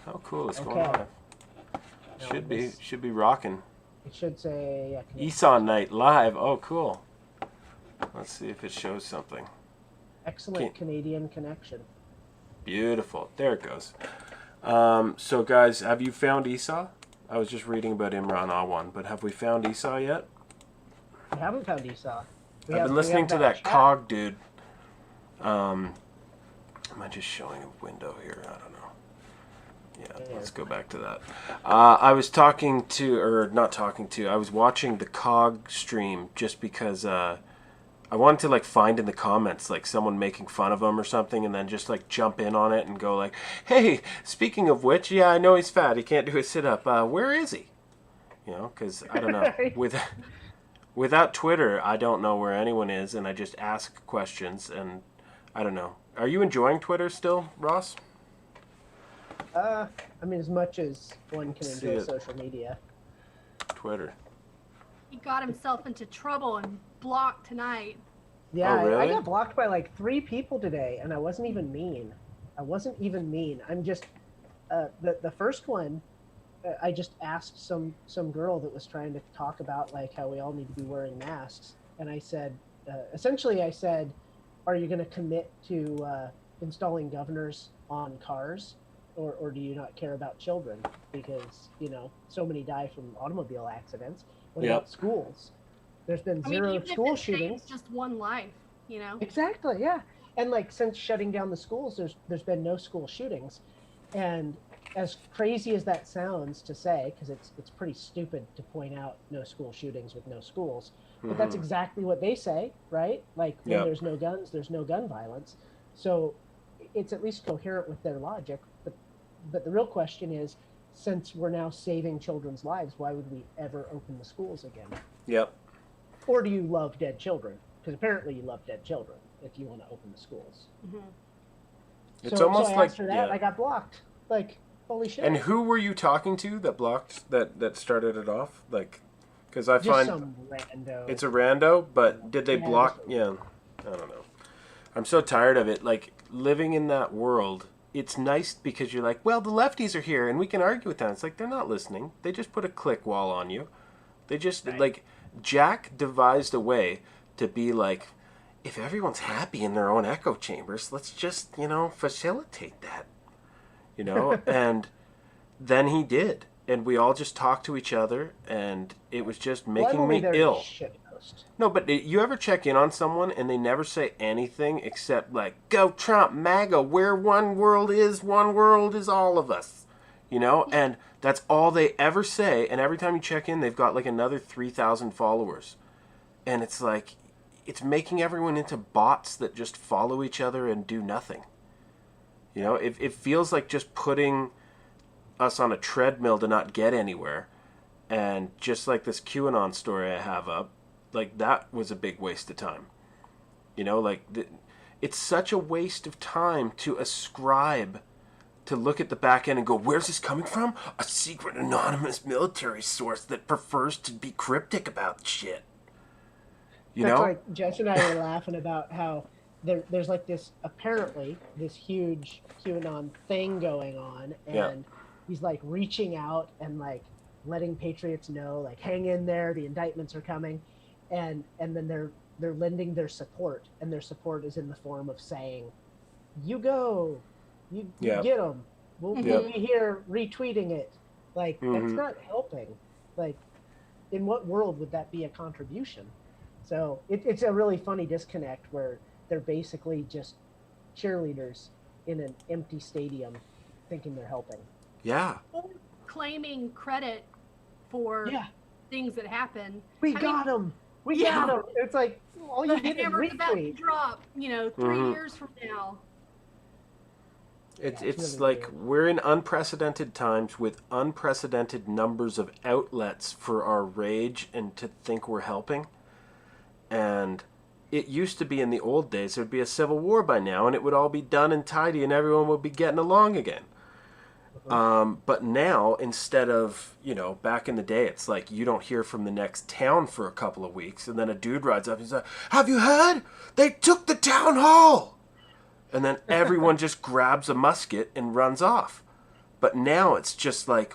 Oh, cool. It's going Okay. live. Now Should be rocking. it should say Esau Night live. Oh, cool. Let's see if it shows something. excellent Can't, Canadian connection. beautiful. There it goes. So guys, have you found Esau? I was just reading about Imran Awan, but have we found Esau yet? We haven't found Esau. I've been listening to that Cog dude. Am I just showing a window here? I don't know. Yeah, let's go back to that. I was talking to, or not talking to, I was watching the Cog stream just because I wanted to like find in the comments like someone making fun of him or something, and then just like jump in on it and go like, hey, speaking of which, yeah, I know he's fat, he can't do a sit-up. Where is he? You know, because I don't know. Without Twitter, I don't know where anyone is, and I just ask questions, and I don't know. Are you enjoying Twitter still, Ross? I mean, as much as one can enjoy social media. Twitter. He got himself into trouble and blocked tonight. Yeah, Oh, really? I got blocked by like 3 people today, and I wasn't even mean. I'm just the first one. I just asked some girl that was trying to talk about like how we all need to be wearing masks, and I said, essentially, I said, are you going to commit to installing governors on cars, or do you not care about children? Because so many die from automobile accidents. What about schools? There's been zero school shootings. Just one life, Exactly, yeah. And like since shutting down the schools, there's been no school shootings, and as crazy as that sounds to say, because it's pretty stupid to point out no school shootings with no schools, but that's exactly what they say, right? Like when there's no guns, there's no gun violence. So it's at least coherent with their logic. But the real question is, since we're now saving children's lives, why would we ever open the schools again? Yep. Or do you love dead children? Because apparently you love dead children if you want to open the schools. Mm-hmm. It's almost so like after that, I got blocked. Like, holy shit. And who were you talking to that blocked that started it off? Like, because I Just find some rando. it's a rando, but did they block? Yeah, I don't know. I'm so tired of it. Like living in that world. It's nice because you're like, well, the lefties are here and we can argue with them. It's like they're not listening. They just put a click wall on you. They just like Jack devised a way to be like, if everyone's happy in their own echo chambers, let's just facilitate that. And then he did, and we all just talked to each other, and it was just making me ill. No, but you ever check in on someone and they never say anything except like, go Trump, MAGA, where one world is all of us, and that's all they ever say. And every time you check in, they've got like another 3,000 followers, and it's like, it's making everyone into bots that just follow each other and do nothing. It feels like just putting us on a treadmill to not get anywhere. And just like this QAnon story I have up, like that was a big waste of time. It's such a waste of time to ascribe, to look at the back end and go, where's this coming from? A secret anonymous military source that prefers to be cryptic about shit. That's like Jess and I were laughing about how there's like this huge QAnon thing going on, and he's like reaching out and like letting patriots know, like, hang in there, the indictments are coming, and then they're lending their support, and their support is in the form of saying, you go, you get them, we'll be here retweeting it. Like, that's not helping. Like, in what world would that be a contribution? So it's a really funny disconnect where they're basically just cheerleaders in an empty stadium thinking they're helping. Yeah. Or claiming credit for things that happen. We got them. It's like, all you did is retweet. About to drop, 3 years from now. It's really like weird. We're in unprecedented times with unprecedented numbers of outlets for our rage and to think we're helping. And it used to be in the old days, there'd be a civil war by now, and it would all be done and tidy, and everyone would be getting along again. But now, instead of, back in the day, it's like you don't hear from the next town for a couple of weeks, and then a dude rides up and he's like, have you heard? They took the town hall! And then everyone just grabs a musket and runs off. But now it's just like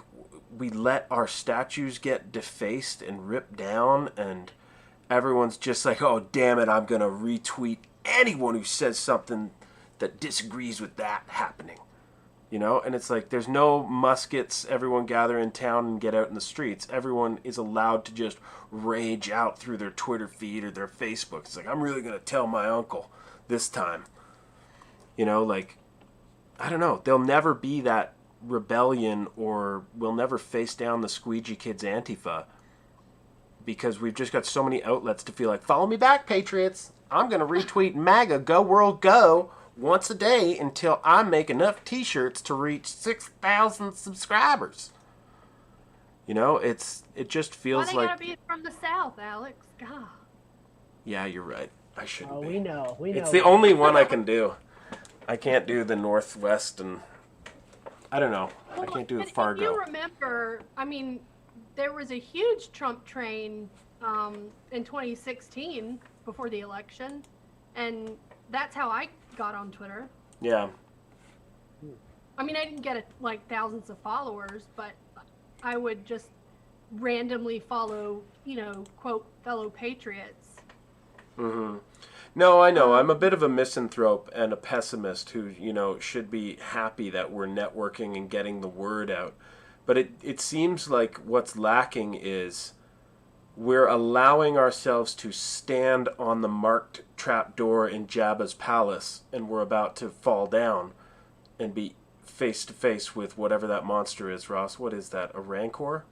we let our statues get defaced and ripped down, and everyone's just like, oh, damn it, I'm going to retweet anyone who says something that disagrees with that happening. You know, and it's like there's no muskets, everyone gather in town and get out in the streets. Everyone is allowed to just rage out through their Twitter feed or their Facebook. It's like, I'm really going to tell my uncle this time. You know, like, I don't know. There'll never be that rebellion, or we'll never face down the squeegee kids Antifa, because we've just got so many outlets to feel like, follow me back, Patriots. I'm going to retweet MAGA, go world, go once a day until I make enough t-shirts to reach 6,000 subscribers. You know, it just feels like... Why they gotta be from the South, Alex? God. Yeah, you're right. I shouldn't be. We know. It's the only one I can do. I can't do the Northwest, and I don't know. Well, I can't do Fargo. If you remember, I mean, there was a huge Trump train in 2016 before the election, and that's how I got on Twitter. Yeah. I mean, I didn't get like thousands of followers, but I would just randomly follow, quote, fellow patriots. Mm-hmm. No, I know. I'm a bit of a misanthrope and a pessimist who, should be happy that we're networking and getting the word out. But it seems like what's lacking is we're allowing ourselves to stand on the marked trapdoor in Jabba's palace, and we're about to fall down and be face to face with whatever that monster is, Ross. What is that? A Rancor?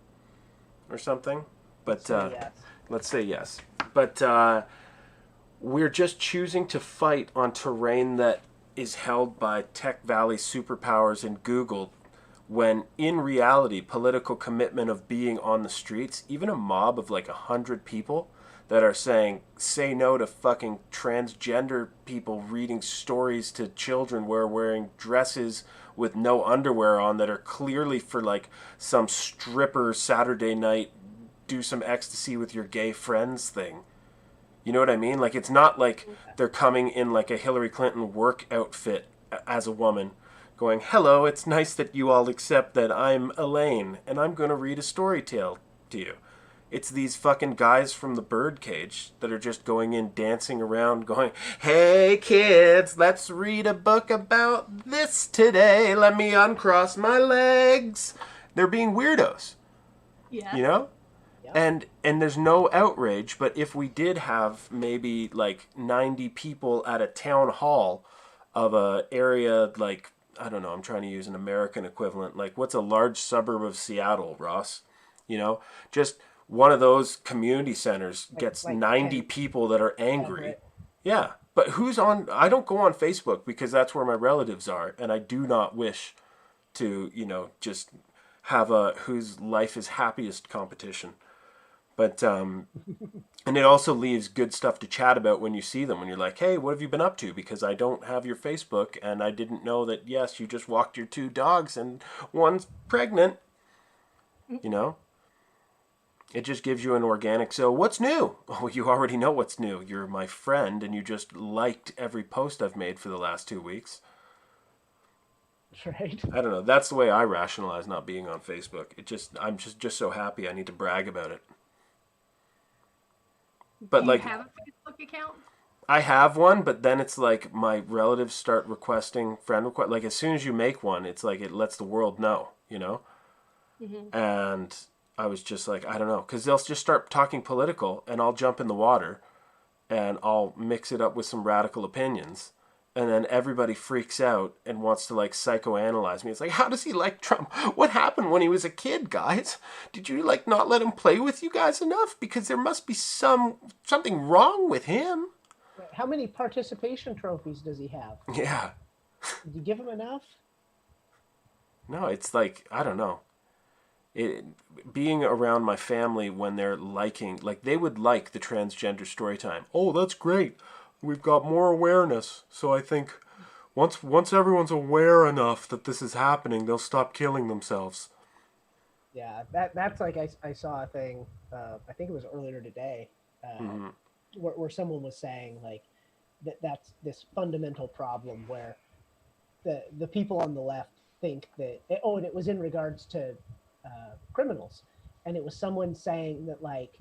Or something? But yes. Let's say yes. But we're just choosing to fight on terrain that is held by Tech Valley superpowers and Google, when in reality, political commitment of being on the streets, even a mob of like 100 people that are saying, say no to fucking transgender people reading stories to children where wearing dresses with no underwear on that are clearly for like some stripper Saturday night, do some ecstasy with your gay friends thing. You know what I mean? Like, it's not like they're coming in like a Hillary Clinton work outfit as a woman, going, hello, it's nice that you all accept that I'm Elaine, and I'm going to read a story tale to you. It's these fucking guys from the birdcage that are just going in, dancing around, going, hey, kids, let's read a book about this today. Let me uncross my legs. They're being weirdos. Yeah. You know? And there's no outrage, but if we did have maybe like 90 people at a town hall of a area like, I don't know, I'm trying to use an American equivalent, like what's a large suburb of Seattle, Ross? Just one of those community centers gets like 90 people that are angry. Yeah, but who's on? I don't go on Facebook because that's where my relatives are, and I do not wish to, just have a whose life is happiest competition. But, and it also leaves good stuff to chat about when you see them, when you're like, hey, what have you been up to? Because I don't have your Facebook, and I didn't know that, yes, you just walked your 2 dogs and one's pregnant. It just gives you an organic, so what's new? Oh, you already know what's new. You're my friend, and you just liked every post I've made for the last 2 weeks. Right. I don't know. That's the way I rationalize not being on Facebook. I'm just so happy I need to brag about it. But do you have a Facebook account? I have one, but then it's like my relatives start requesting friend request. Like as soon as you make one, it's like it lets the world know, Mm-hmm. And I was just like, I don't know, because they'll just start talking political, and I'll jump in the water, and I'll mix it up with some radical opinions, and then everybody freaks out and wants to like psychoanalyze me. It's like, how does he like Trump? What happened when he was a kid, guys? Did you like not let him play with you guys enough? Because there must be something wrong with him. How many participation trophies does he have? Yeah. Did you give him enough? No, it's like, I don't know. Being around my family when they're like they would like the transgender story time. Oh, that's great. We've got more awareness. So I think once everyone's aware enough that this is happening, they'll stop killing themselves. Yeah, that's like I saw a thing, I think it was earlier today, where someone was saying like that's this fundamental problem where the people on the left think that. Oh, and it was in regards to criminals, and it was someone saying that like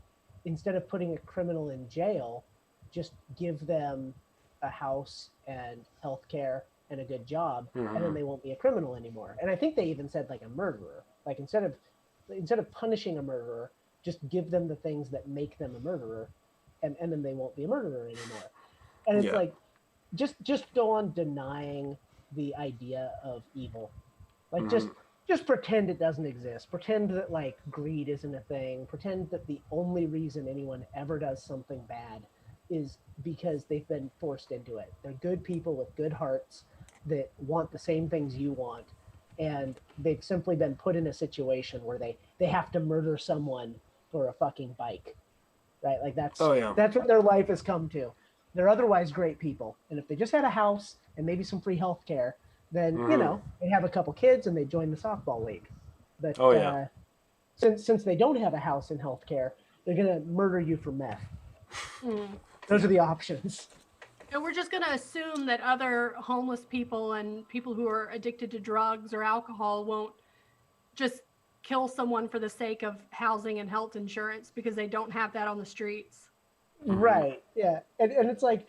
instead of putting a criminal in jail, just give them a house and health care and a good job, and then Mm-hmm. they won't be a criminal anymore. And I think they even said like a murderer. Like instead of punishing a murderer, just give them the things that make them a murderer, and then they won't be a murderer anymore. And it's Yeah. like just go on denying the idea of evil. Like Mm-hmm. just pretend it doesn't exist. Pretend that like greed isn't a thing. Pretend that the only reason anyone ever does something bad is because they've been forced into it. They're good people with good hearts that want the same things you want, and they've simply been put in a situation where they have to murder someone for a fucking bike, right? Like Oh yeah. that's what their life has come to. They're otherwise great people, and if they just had a house and maybe some free health care, then Mm-hmm. they have a couple kids and they join the softball league. But Oh yeah. since they don't have a house and health care, they're gonna murder you for meth. Mm. Those are the options. And we're just going to assume that other homeless people and people who are addicted to drugs or alcohol won't just kill someone for the sake of housing and health insurance because they don't have that on the streets. Mm-hmm. Right. Yeah. And it's like,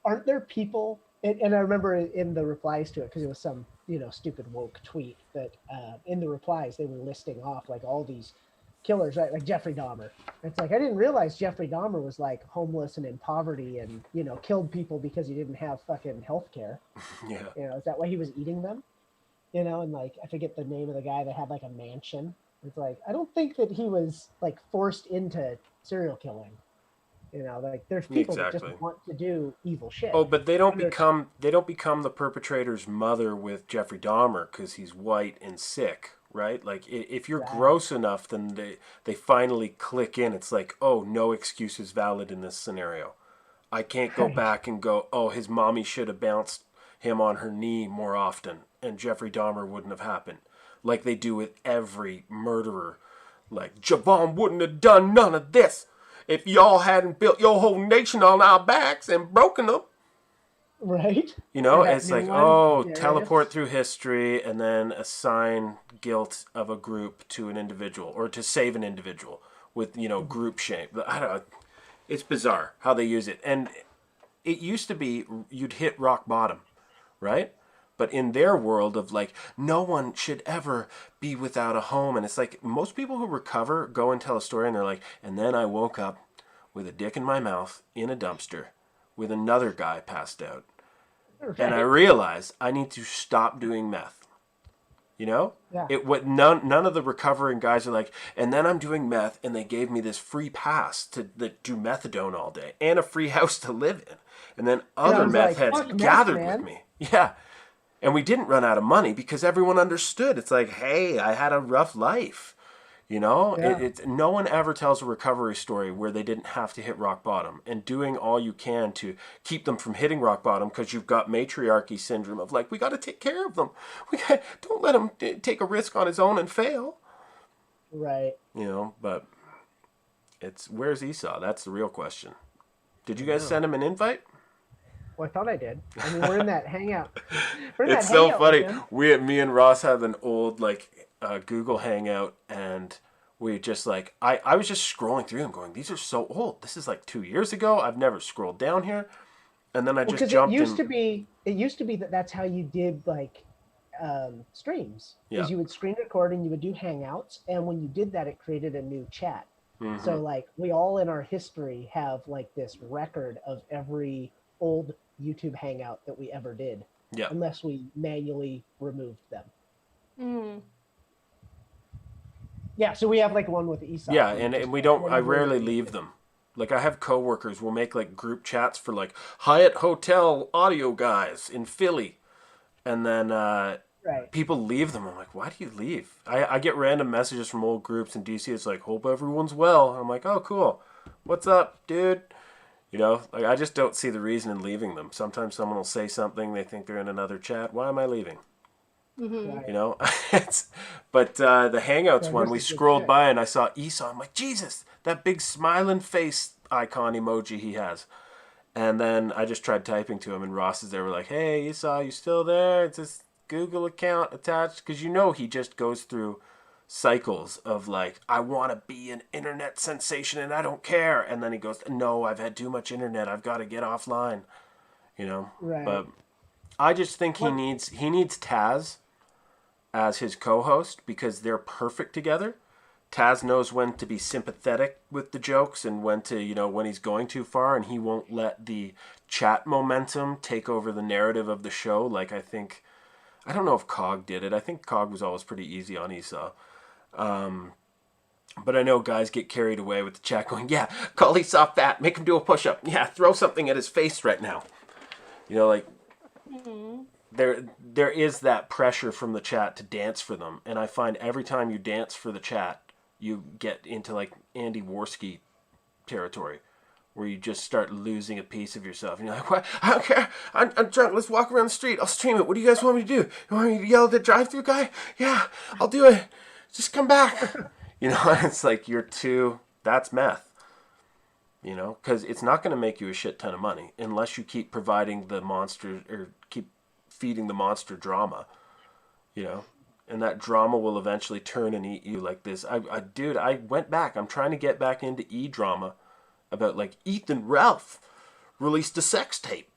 aren't there people? And I remember in the replies to it, because it was some, stupid woke tweet that in the replies, they were listing off like all these killers, right? Like Jeffrey Dahmer. It's like, I didn't realize Jeffrey Dahmer was like homeless and in poverty and, killed people because he didn't have fucking health care. Yeah. Is that why he was eating them? And like, I forget the name of the guy that had like a mansion. It's like, I don't think that he was like forced into serial killing. Like there's people that just Exactly. want to do evil shit. Oh, but they don't Whether it's become the perpetrator's mother with Jeffrey Dahmer because he's white and sick, right? Like if you're right, gross enough, then they finally click in. It's like, oh, no excuse is valid in this scenario. I can't go right, back and go, oh, his mommy should have bounced him on her knee more often, and Jeffrey Dahmer wouldn't have happened, like they do with every murderer. Like Javon wouldn't have done none of this if y'all hadn't built your whole nation on our backs and broken them. right. You Or know, that it's new like, one, oh, teleport Darius. through history and then assign guilt of a group to an individual or to save an individual with, group shame. I don't know. It's bizarre how they use it. And it used to be you'd hit rock bottom, right? But in their world of like, no one should ever be without a home. And it's like most people who recover go and tell a story and they're like, and then I woke up with a dick in my mouth in a dumpster with another guy passed out. And I Right. realized I need to stop doing meth. You know? Yeah. It what none of the recovering guys are like, and then I'm doing meth and they gave me this free pass to do methadone all day and a free house to live in. And then And I other was meth like, heads fuck meth, gathered with man. me. Yeah. And we didn't run out of money because everyone understood. It's like, hey, I had a rough life. Yeah. It's no one ever tells a recovery story where they didn't have to hit rock bottom and doing all you can to keep them from hitting rock bottom because you've got matriarchy syndrome of like, we got to take care of them. Don't let him take a risk on his own and fail. Right. But it's where's Esau? That's the real question. Did you I guys know. send him an invite? Well, I thought I did. I mean, we're in that hangout. We're in that It's so hangout with funny. him. Me and Ross have an old Google Hangout, and we just I was just scrolling through them, going, these are so old. This is like 2 years ago. I've never scrolled down here, and then I Well, just because it jumped used in. to be, that that's how you did like streams. Yeah. Is you would screen record and you would do hangouts, and when you did that, it created a new chat. Mm-hmm. So like we all in our history have like this record of every old YouTube hangout that we ever did, Yeah. unless we manually removed them. Mm. Yeah, so we have like one with Esau. Yeah, Where and just we don't. I whenever we rarely release leave it. them. Like I have coworkers. We'll make like group chats for like Hyatt Hotel audio guys in Philly, and then Right. people leave them. I'm like, why do you leave? I get random messages from old groups in DC. It's like, hope everyone's well. I'm like, oh, cool. What's up, dude? Like I just don't see the reason in leaving them. Sometimes someone will say something, they think they're in another chat. Why am I leaving? Hmm. Right. But the Hangouts So one, this we is good scrolled shit. by and I saw Esau. I'm like, Jesus, that big smiling face icon emoji he has. And then I just tried typing to him, and Ross is there. We're like, hey, Esau, you still there? It's just Google account attached? Because you know he just goes through cycles of like, I want to be an internet sensation and I don't care. And then he goes, no, I've had too much internet. I've got to get offline. You know? Right. But I just think he needs Taz as his co-host because they're perfect together. Taz knows when to be sympathetic with the jokes and when to, when he's going too far, and he won't let the chat momentum take over the narrative of the show. Like I don't know if Cog did it. I think Cog was always pretty easy on Esau. But I know guys get carried away with the chat going, yeah, call Esau fat, make him do a push-up. Yeah, throw something at his face right now. There is that pressure from the chat to dance for them. And I find every time you dance for the chat, you get into like Andy Worski territory where you just start losing a piece of yourself. And you're like, what? I don't care. I'm drunk. Let's walk around the street. I'll stream it. What do you guys want me to do? You want me to yell at the drive-thru guy? Yeah, I'll do it. Just come back. It's like that's meth. Because it's not going to make you a shit ton of money unless you keep providing the monster or keep feeding the monster drama, and that drama will eventually turn and eat you like this. I went back. I'm trying to get back into E-drama about like Ethan Ralph released a sex tape.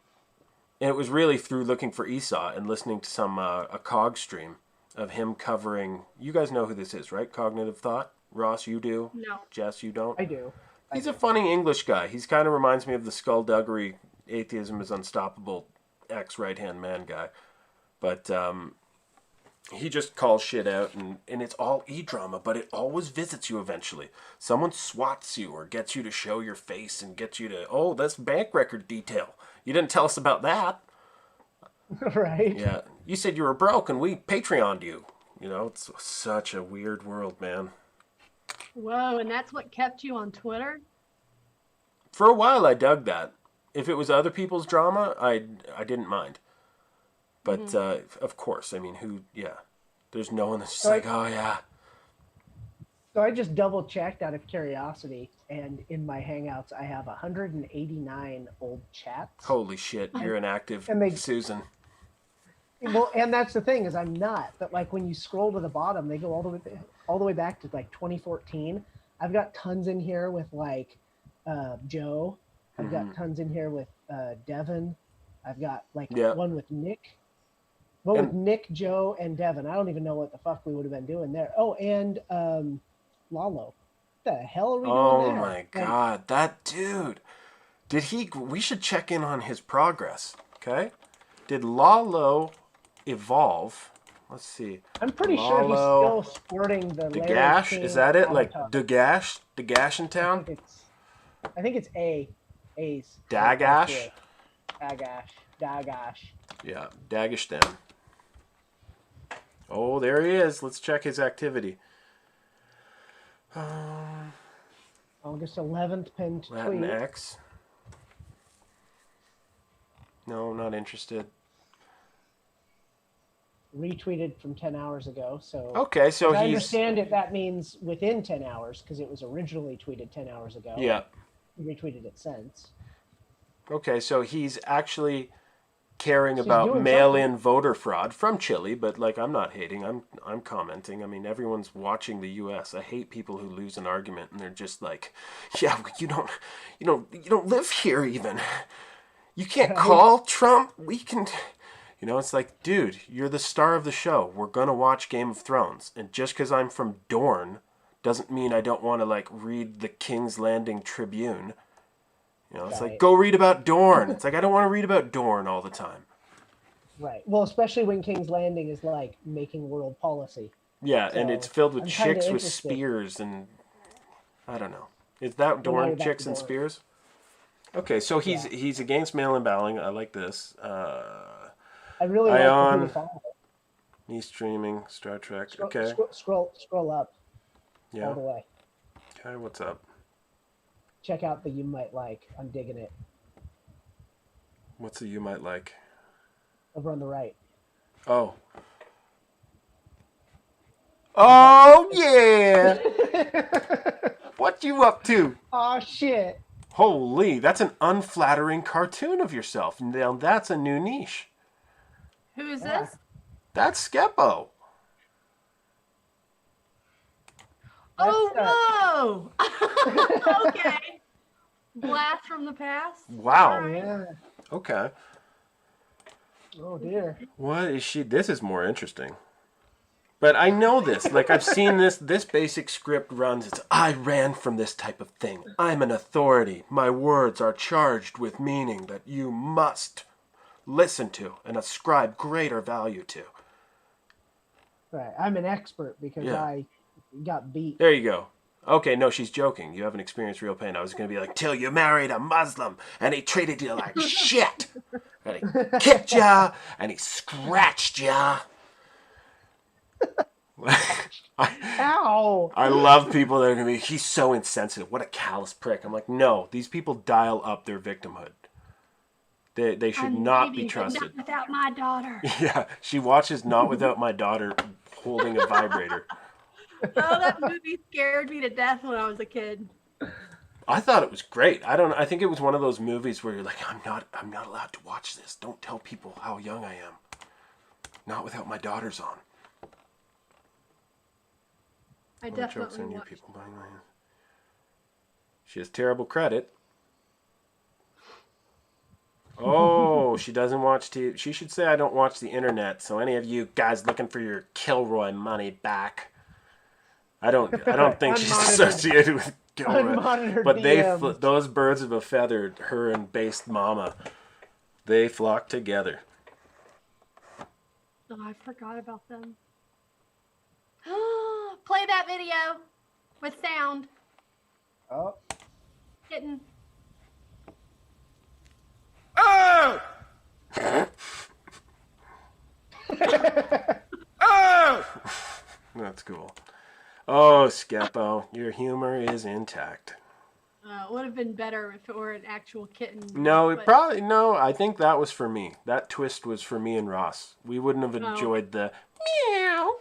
And it was really through looking for Esau and listening to some a Cog stream of him covering. You guys know who this is, right? Cognitive Thought. Ross, you do. No. Jess, you don't. I do. He's a funny English guy. He's kind of reminds me of the skullduggery, atheism is unstoppable, ex-right-hand man guy. But he just calls shit out, and it's all E-drama, but it always visits you eventually. Someone swats you or gets you to show your face and gets you to, oh, that's bank record detail. You didn't tell us about that. Right. Yeah. You said you were broke, and we Patreoned you. It's such a weird world, man. Whoa, and that's what kept you on Twitter? For a while, I dug that. If it was other people's drama, I didn't mind. But, of course, I mean, there's no one that's just like, oh, yeah. So I just double-checked out of curiosity, and in my Hangouts, I have 189 old chats. Holy shit, you're an active Susan. Well, and that's the thing, is I'm not. But, like, when you scroll to the bottom, they go all the way back to, like, 2014. I've got tons in here with, like, Joe. I've got tons in here with Devin. I've got, like, one with Nick. With Nick, Joe, and Devin. I don't even know what the fuck we would have been doing there. Oh, and Lalo. What the hell are we doing there? Oh, my God. That dude. We should check in on his progress, okay? Did Lalo evolve? Let's see. I'm pretty sure he's still sporting the Dagash, is that it? Like Dagash? Dagash in town? I think it's A's. Dagash? Dagash. Yeah, Dagestan. Oh, there he is. Let's check his activity. August 11th, pinned tweet. Latin X. No, not interested. Retweeted from 10 hours ago. So okay, so I understand it. That means within 10 hours because it was originally tweeted 10 hours ago. Yeah. He retweeted it since. Okay, so he's actually caring about mail-in voter fraud from Chile, but like I'm not hating. I'm commenting. I mean, everyone's watching the U.S. I hate people who lose an argument and they're just like, yeah, you don't live here even. You can't call Trump. We can. It's like, dude, you're the star of the show. We're going to watch Game of Thrones. And just because I'm from Dorne doesn't mean I don't want to, like, read the King's Landing Tribune. It's like, go read about Dorne. It's like, I don't want to read about Dorne all the time. Right. Well, especially when King's Landing is, like, making world policy. Yeah, so and it's filled with chicks with spears and... I don't know. Is that Dorne, chicks and spears? Okay, so he's against mail-in balloting. I like this. I really like the Me streaming Star Trek. Scroll up. Yeah. All the way. Okay, what's up? Check out the You Might Like. I'm digging it. What's the You Might Like? Over on the right. Oh. Oh yeah. What you up to? Oh shit. Holy, that's an unflattering cartoon of yourself. Now that's a new niche. Who is this? That's Skeppo. Oh, no! Okay. Blast from the past? Wow. Right. Yeah. Okay. Oh dear. What is she? This is more interesting. But I know this. Like, I've seen this. This basic script runs. It's, I ran from this type of thing. I'm an authority. My words are charged with meaning that you must listen to and ascribe greater value to. Right. I'm an expert because Yeah. I got beat. There you go. Okay, no, she's joking. You haven't experienced real pain. I was going to be like, till you married a Muslim and he treated you like shit. And he kicked ya and he scratched ya. Ow! I love people that are going to be, he's so insensitive. What a callous prick. I'm like, no, these people dial up their victimhood. They should not be trusted. Not without my daughter. Yeah, she watches Not Without My Daughter holding a vibrator. Oh, that movie scared me to death when I was a kid. I thought it was great. I think it was one of those movies where you're like, I'm not allowed to watch this. Don't tell people how young I am. Not Without My Daughter's on. I What jokes definitely on you watched. people buying my hands. She has terrible credit. Oh, she doesn't watch TV. She should say I don't watch the internet. So any of you guys looking for your Kilroy money back, I don't think she's associated with Kilroy. Unmonitored But DMs. those birds of a feather, her and Based Mama, they flock together. Oh, I forgot about them. Play that video with sound. Oh. Kitten. Oh! Oh! That's cool. Oh, Skeppo, your humor is intact. It would have been better if it were an actual kitten. No, but- no, I think that was for me. That twist was for me and Ross. We wouldn't have enjoyed the meow.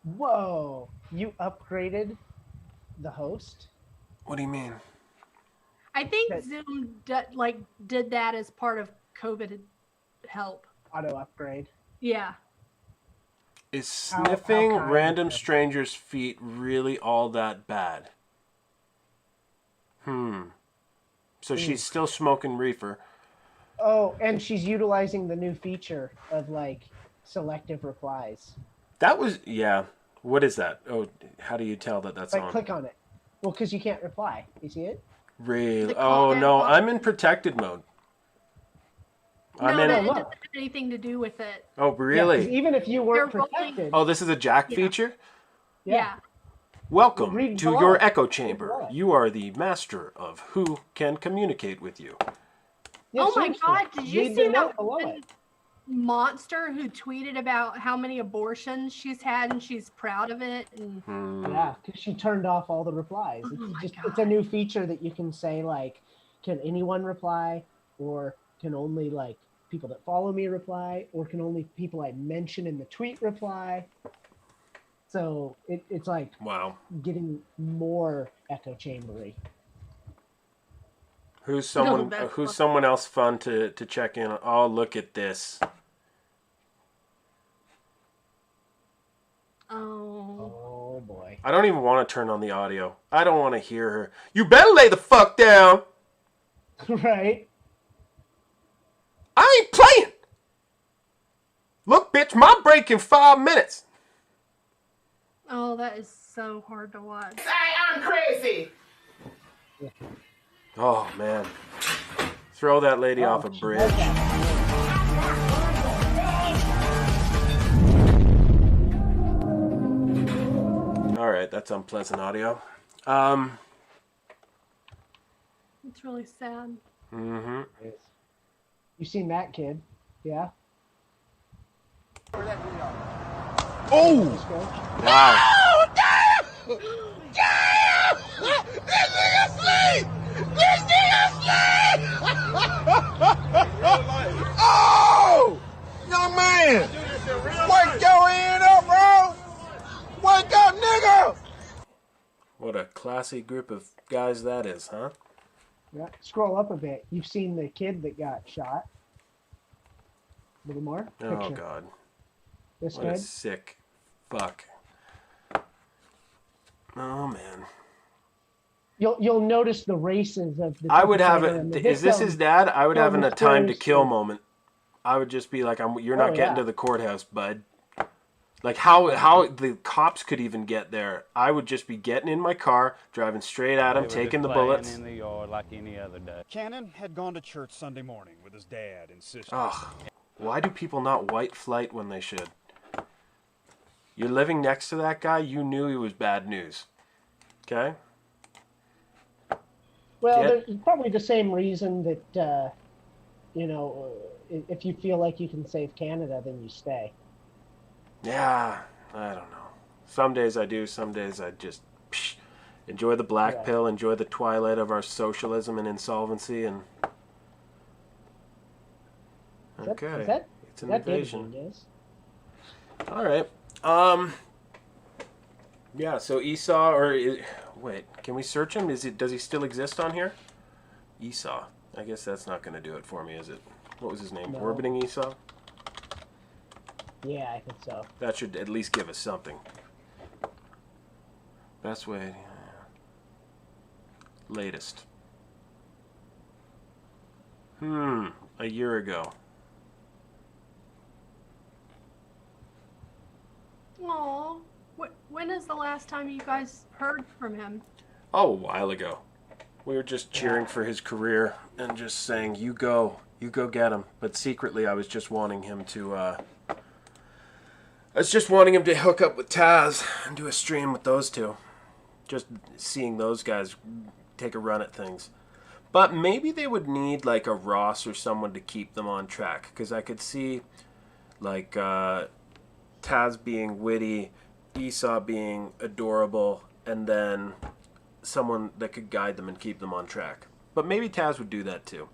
Whoa! You upgraded the host? What do you mean? I think That- Zoom did that as part of COVID help. Auto upgrade. Yeah. Is How sniffing kind. random strangers' feet really all that bad? So she's still smoking reefer. Oh, and she's utilizing the new feature of like selective replies. That was, yeah. What is that? Oh, how do you tell that that's Like on? click on it. Well, because you can't reply. You see it? Really? The Oh, comment no, box. I'm in protected mode. I'm No, in. that look. doesn't have anything to do with it. Oh, Yeah, 'cause really? even if you weren't They're rolling- protected. Oh, this is a jack Yeah. feature? Yeah. Welcome Read to below your it. echo Read chamber. below it. You are the master of who can communicate with you. Yeah, Oh my seriously. God! Did you Read see the note that below one it. monster who tweeted about how many abortions she's had and she's proud of it? And Yeah, because she turned off all the replies. Oh my It's a new feature that you can say like, can anyone reply, or can only like people that follow me reply, or can only people I mention in the tweet reply. So it's like Wow. getting more echo chambery. Who's No, someone? that's Who's fun. someone else fun to check in on? Oh, look at this. oh, Oh boy. I don't even want to turn on the audio. I don't want to hear her. You better lay the fuck down. Right? I ain't playing. Look, bitch, my break in 5 minutes. oh, that is so hard to watch. I'm crazy. Oh man. Throw that lady Oh, off a she bridge. does that. All right, that's unpleasant audio. It's really sad. Mm-hmm. You seen that kid? Yeah. Oh! Let's go. Wow. Oh! Young man! Wake your hand up, bro! Wake up, nigga! What a classy group of guys that is, huh? Yeah. Scroll up a bit. You've seen the kid that got shot. A little more. Oh Picture. God. This What a kid. sick fuck. Oh man. You'll notice the races of the I would have perpetrator and the it. Is this his victim dad? I would so have a time to kill mysteriously. moment. I would just be like, you're Oh not getting yeah. to the courthouse, bud. Like how the cops could even get there. I would just be getting in my car, driving straight at him, taking the bullets. In the yard like any other day. Cannon had gone to church Sunday morning with his dad and sister. Ugh. Why do people not white flight when they should? You're living next to that guy, you knew he was bad news. Okay? Well, Yeah. there's probably the same reason that if you feel like you can save Canada, then you stay. Yeah, I don't know. Some days I do, some days I just enjoy the black Right. pill, enjoy the twilight of our socialism and insolvency, and okay, it's an invasion. Is? All right. Yeah. So Esau, wait, can we search him? Does he still exist on here? Esau. I guess that's not going to do it for me, is it? What was his name? No. Orbiting Esau. Yeah, I think so. That should at least give us something. Best way. Latest. A year ago. Aw. When is the last time you guys heard from him? Oh, a while ago. We were just cheering for his career and just saying, you go get him. But secretly I was just wanting him to, hook up with Taz and do a stream with those two. Just seeing those guys take a run at things. But maybe they would need like a Ross or someone to keep them on track. Because I could see like Taz being witty, Esau being adorable, and then someone that could guide them and keep them on track. But maybe Taz would do that too.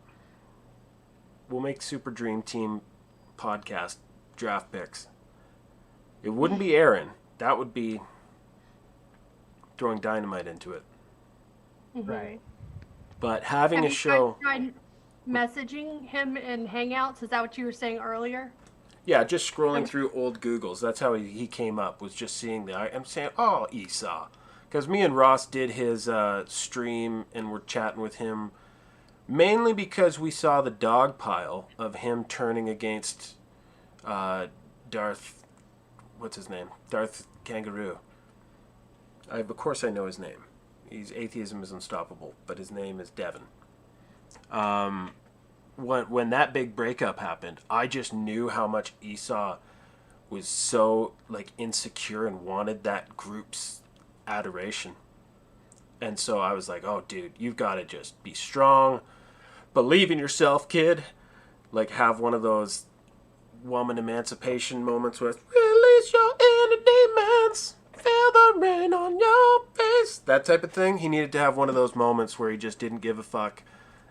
We'll make Super Dream Team podcast draft picks. It wouldn't be Aaron. That would be throwing dynamite into it. Right. But having Have a you show... guys tried messaging him in Hangouts? Is that what you were saying earlier? Yeah, just scrolling through old Googles. That's how he came up, was just seeing that. I'm saying, oh, Esau. Because me and Ross did his stream and we're chatting with him mainly because we saw the dog pile of him turning against Darth... What's his name? Darth Kangaroo. Of course I know his name. Atheism is unstoppable, but his name is Devin. When that big breakup happened, I just knew how much Esau was so like insecure and wanted that group's adoration. And so I was like, oh dude, you've got to just be strong, believe in yourself, kid. Like have one of those woman emancipation moments with release your inner demons, feel the rain on your face, that type of thing. He needed to have one of those moments where he just didn't give a fuck.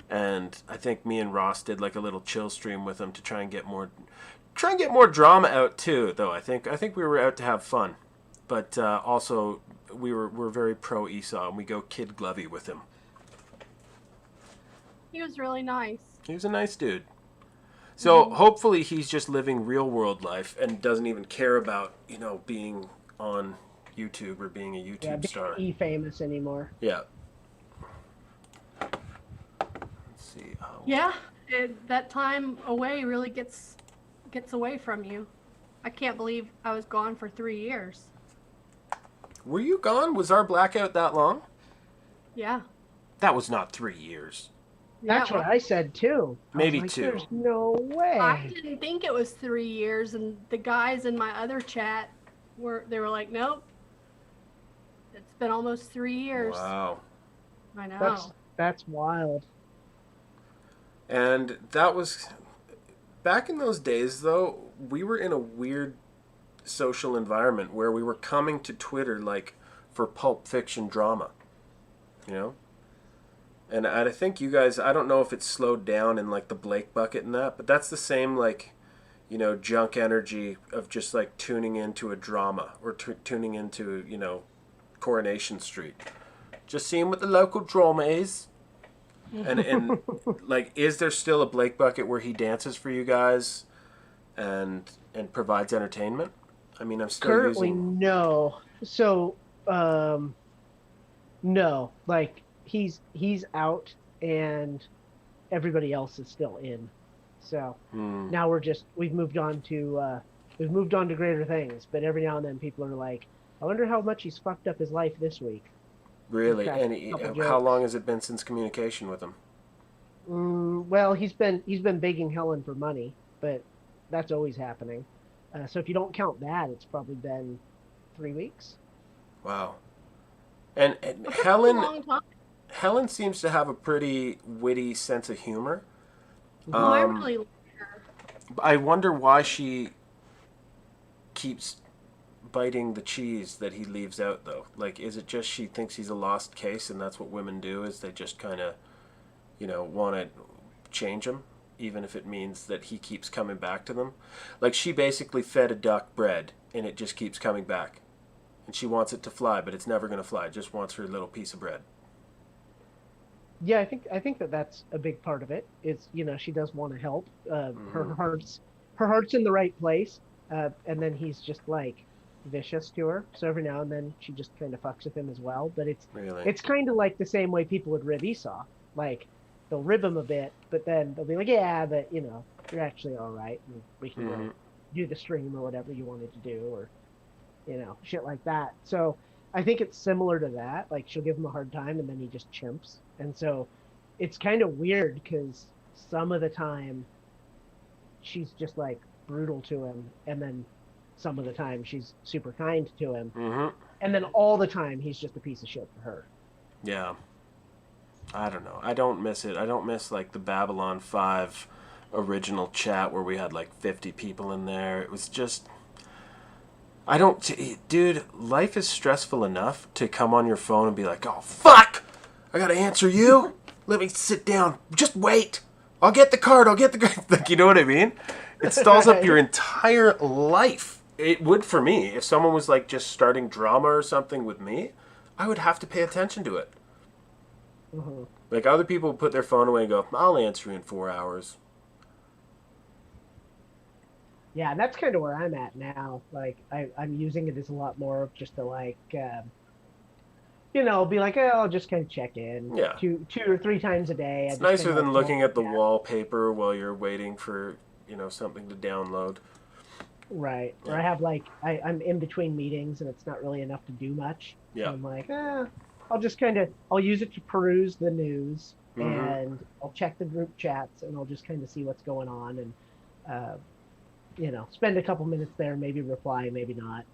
And I think me and Ross did like a little chill stream with him to try and get more drama out too. Though I think we were out to have fun, but also we're very pro Esau and we go Kid Glovey with him. He was really nice. He was a nice dude. So hopefully he's just living real world life and doesn't even care about being on YouTube or being a YouTube star. Being famous anymore. Yeah. See. Yeah, that time away really gets away from you. I can't believe I was gone for 3 years. Were you gone? Was our blackout that long? Yeah. That was not 3 years. That's what I said too. Maybe I was like, 2. There's no way. I didn't think it was 3 years, and the guys in my other chat were like, nope. It's been almost 3 years. Wow. I know. That's wild. And that was back in those days though, we were in a weird social environment where we were coming to Twitter like for Pulp Fiction drama. And I think you guys, I don't know if it's slowed down in like the Blake bucket and that, but that's the same like, junk energy of just like tuning into a drama or tuning into, Coronation Street. Just seeing what the local drama is. And like, is there still a Blake bucket where he dances for you guys and provides entertainment? I mean, I'm still Currently, using. no. So, no. Like he's out, and everybody else is still in. So Hmm, now we've moved on to greater things. But every now and then people are like, I wonder how much he's fucked up his life this week. We've really? cracked And a couple how long jokes. has it been since communication with him? Well, he's been begging Helen for money, but that's always happening. So if you don't count that, it's probably been 3 weeks. Wow. And That's a pretty Helen long time. Helen seems to have a pretty witty sense of humor. Oh, I Um, really like her. I wonder why she keeps biting the cheese that he leaves out, though. Like, is it just she thinks he's a lost case, and that's what women do? Is they just kind of, want to change him, even if it means that he keeps coming back to them. Like, she basically fed a duck bread, and it just keeps coming back, and she wants it to fly, but it's never going to fly. It just wants her little piece of bread. Yeah, I think that that's a big part of it. Is she does want to help. Hmm. Her heart's in the right place, and then he's just like vicious to her. So every now and then she just kind of fucks with him as well. But it's Really? it's kind of like the same way people would rib Esau. Like they'll rib him a bit, but then they'll be like, yeah, but you're actually all right, and we can Hmm. go do the stream or whatever you wanted to do, or shit like that. So I think it's similar to that. Like she'll give him a hard time and then he just chimps. And so it's kind of weird because some of the time she's just like brutal to him, and then some of the time she's super kind to him, Hmm. and then all the time he's just a piece of shit for her. Yeah. I don't know. I don't miss it. I don't miss like the Babylon 5 original chat where we had like 50 people in there. It was just I don't dude, life is stressful enough to come on your phone and be like, "Oh fuck. I got to answer you. Let me sit down. Just wait. I'll get the card. I'll get the card." Like, you know what I mean? It stalls up your Right. entire life. It would for me. If someone was like just starting drama or something with me, I would have to pay attention to it. Mhm. Like other people put their phone away and go, "I'll answer you in 4 hours." Yeah, and that's kind of where I'm at now. Like I'm using it as a lot more of just to like be like, oh, I'll just kind of check in Yeah. two or three times a day. I It's just kind nicer of like than fill looking in the at the gaps. wallpaper while you're waiting for, something to download. Right. Or Yeah. I have like I'm in between meetings and it's not really enough to do much. So Yeah. I'm like, I'll use it to peruse the news, Mm-hmm. and I'll check the group chats, and I'll just kind of see what's going on, and uh, spend a couple minutes there, maybe reply, maybe not.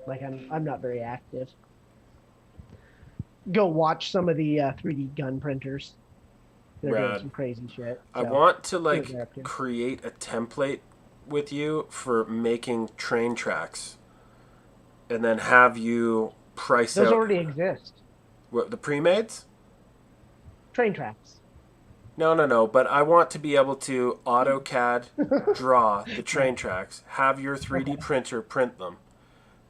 Like I'm not very active. Go watch some of the 3D gun printers. They're doing Rad. some crazy shit. I So want to see what like they're up to. create a template with you for making train tracks and then have you price Those out already exist. what the pre-mades? Train tracks. No, no, no, but I want to be able to AutoCAD draw the train tracks, have your 3D Okay. printer print them,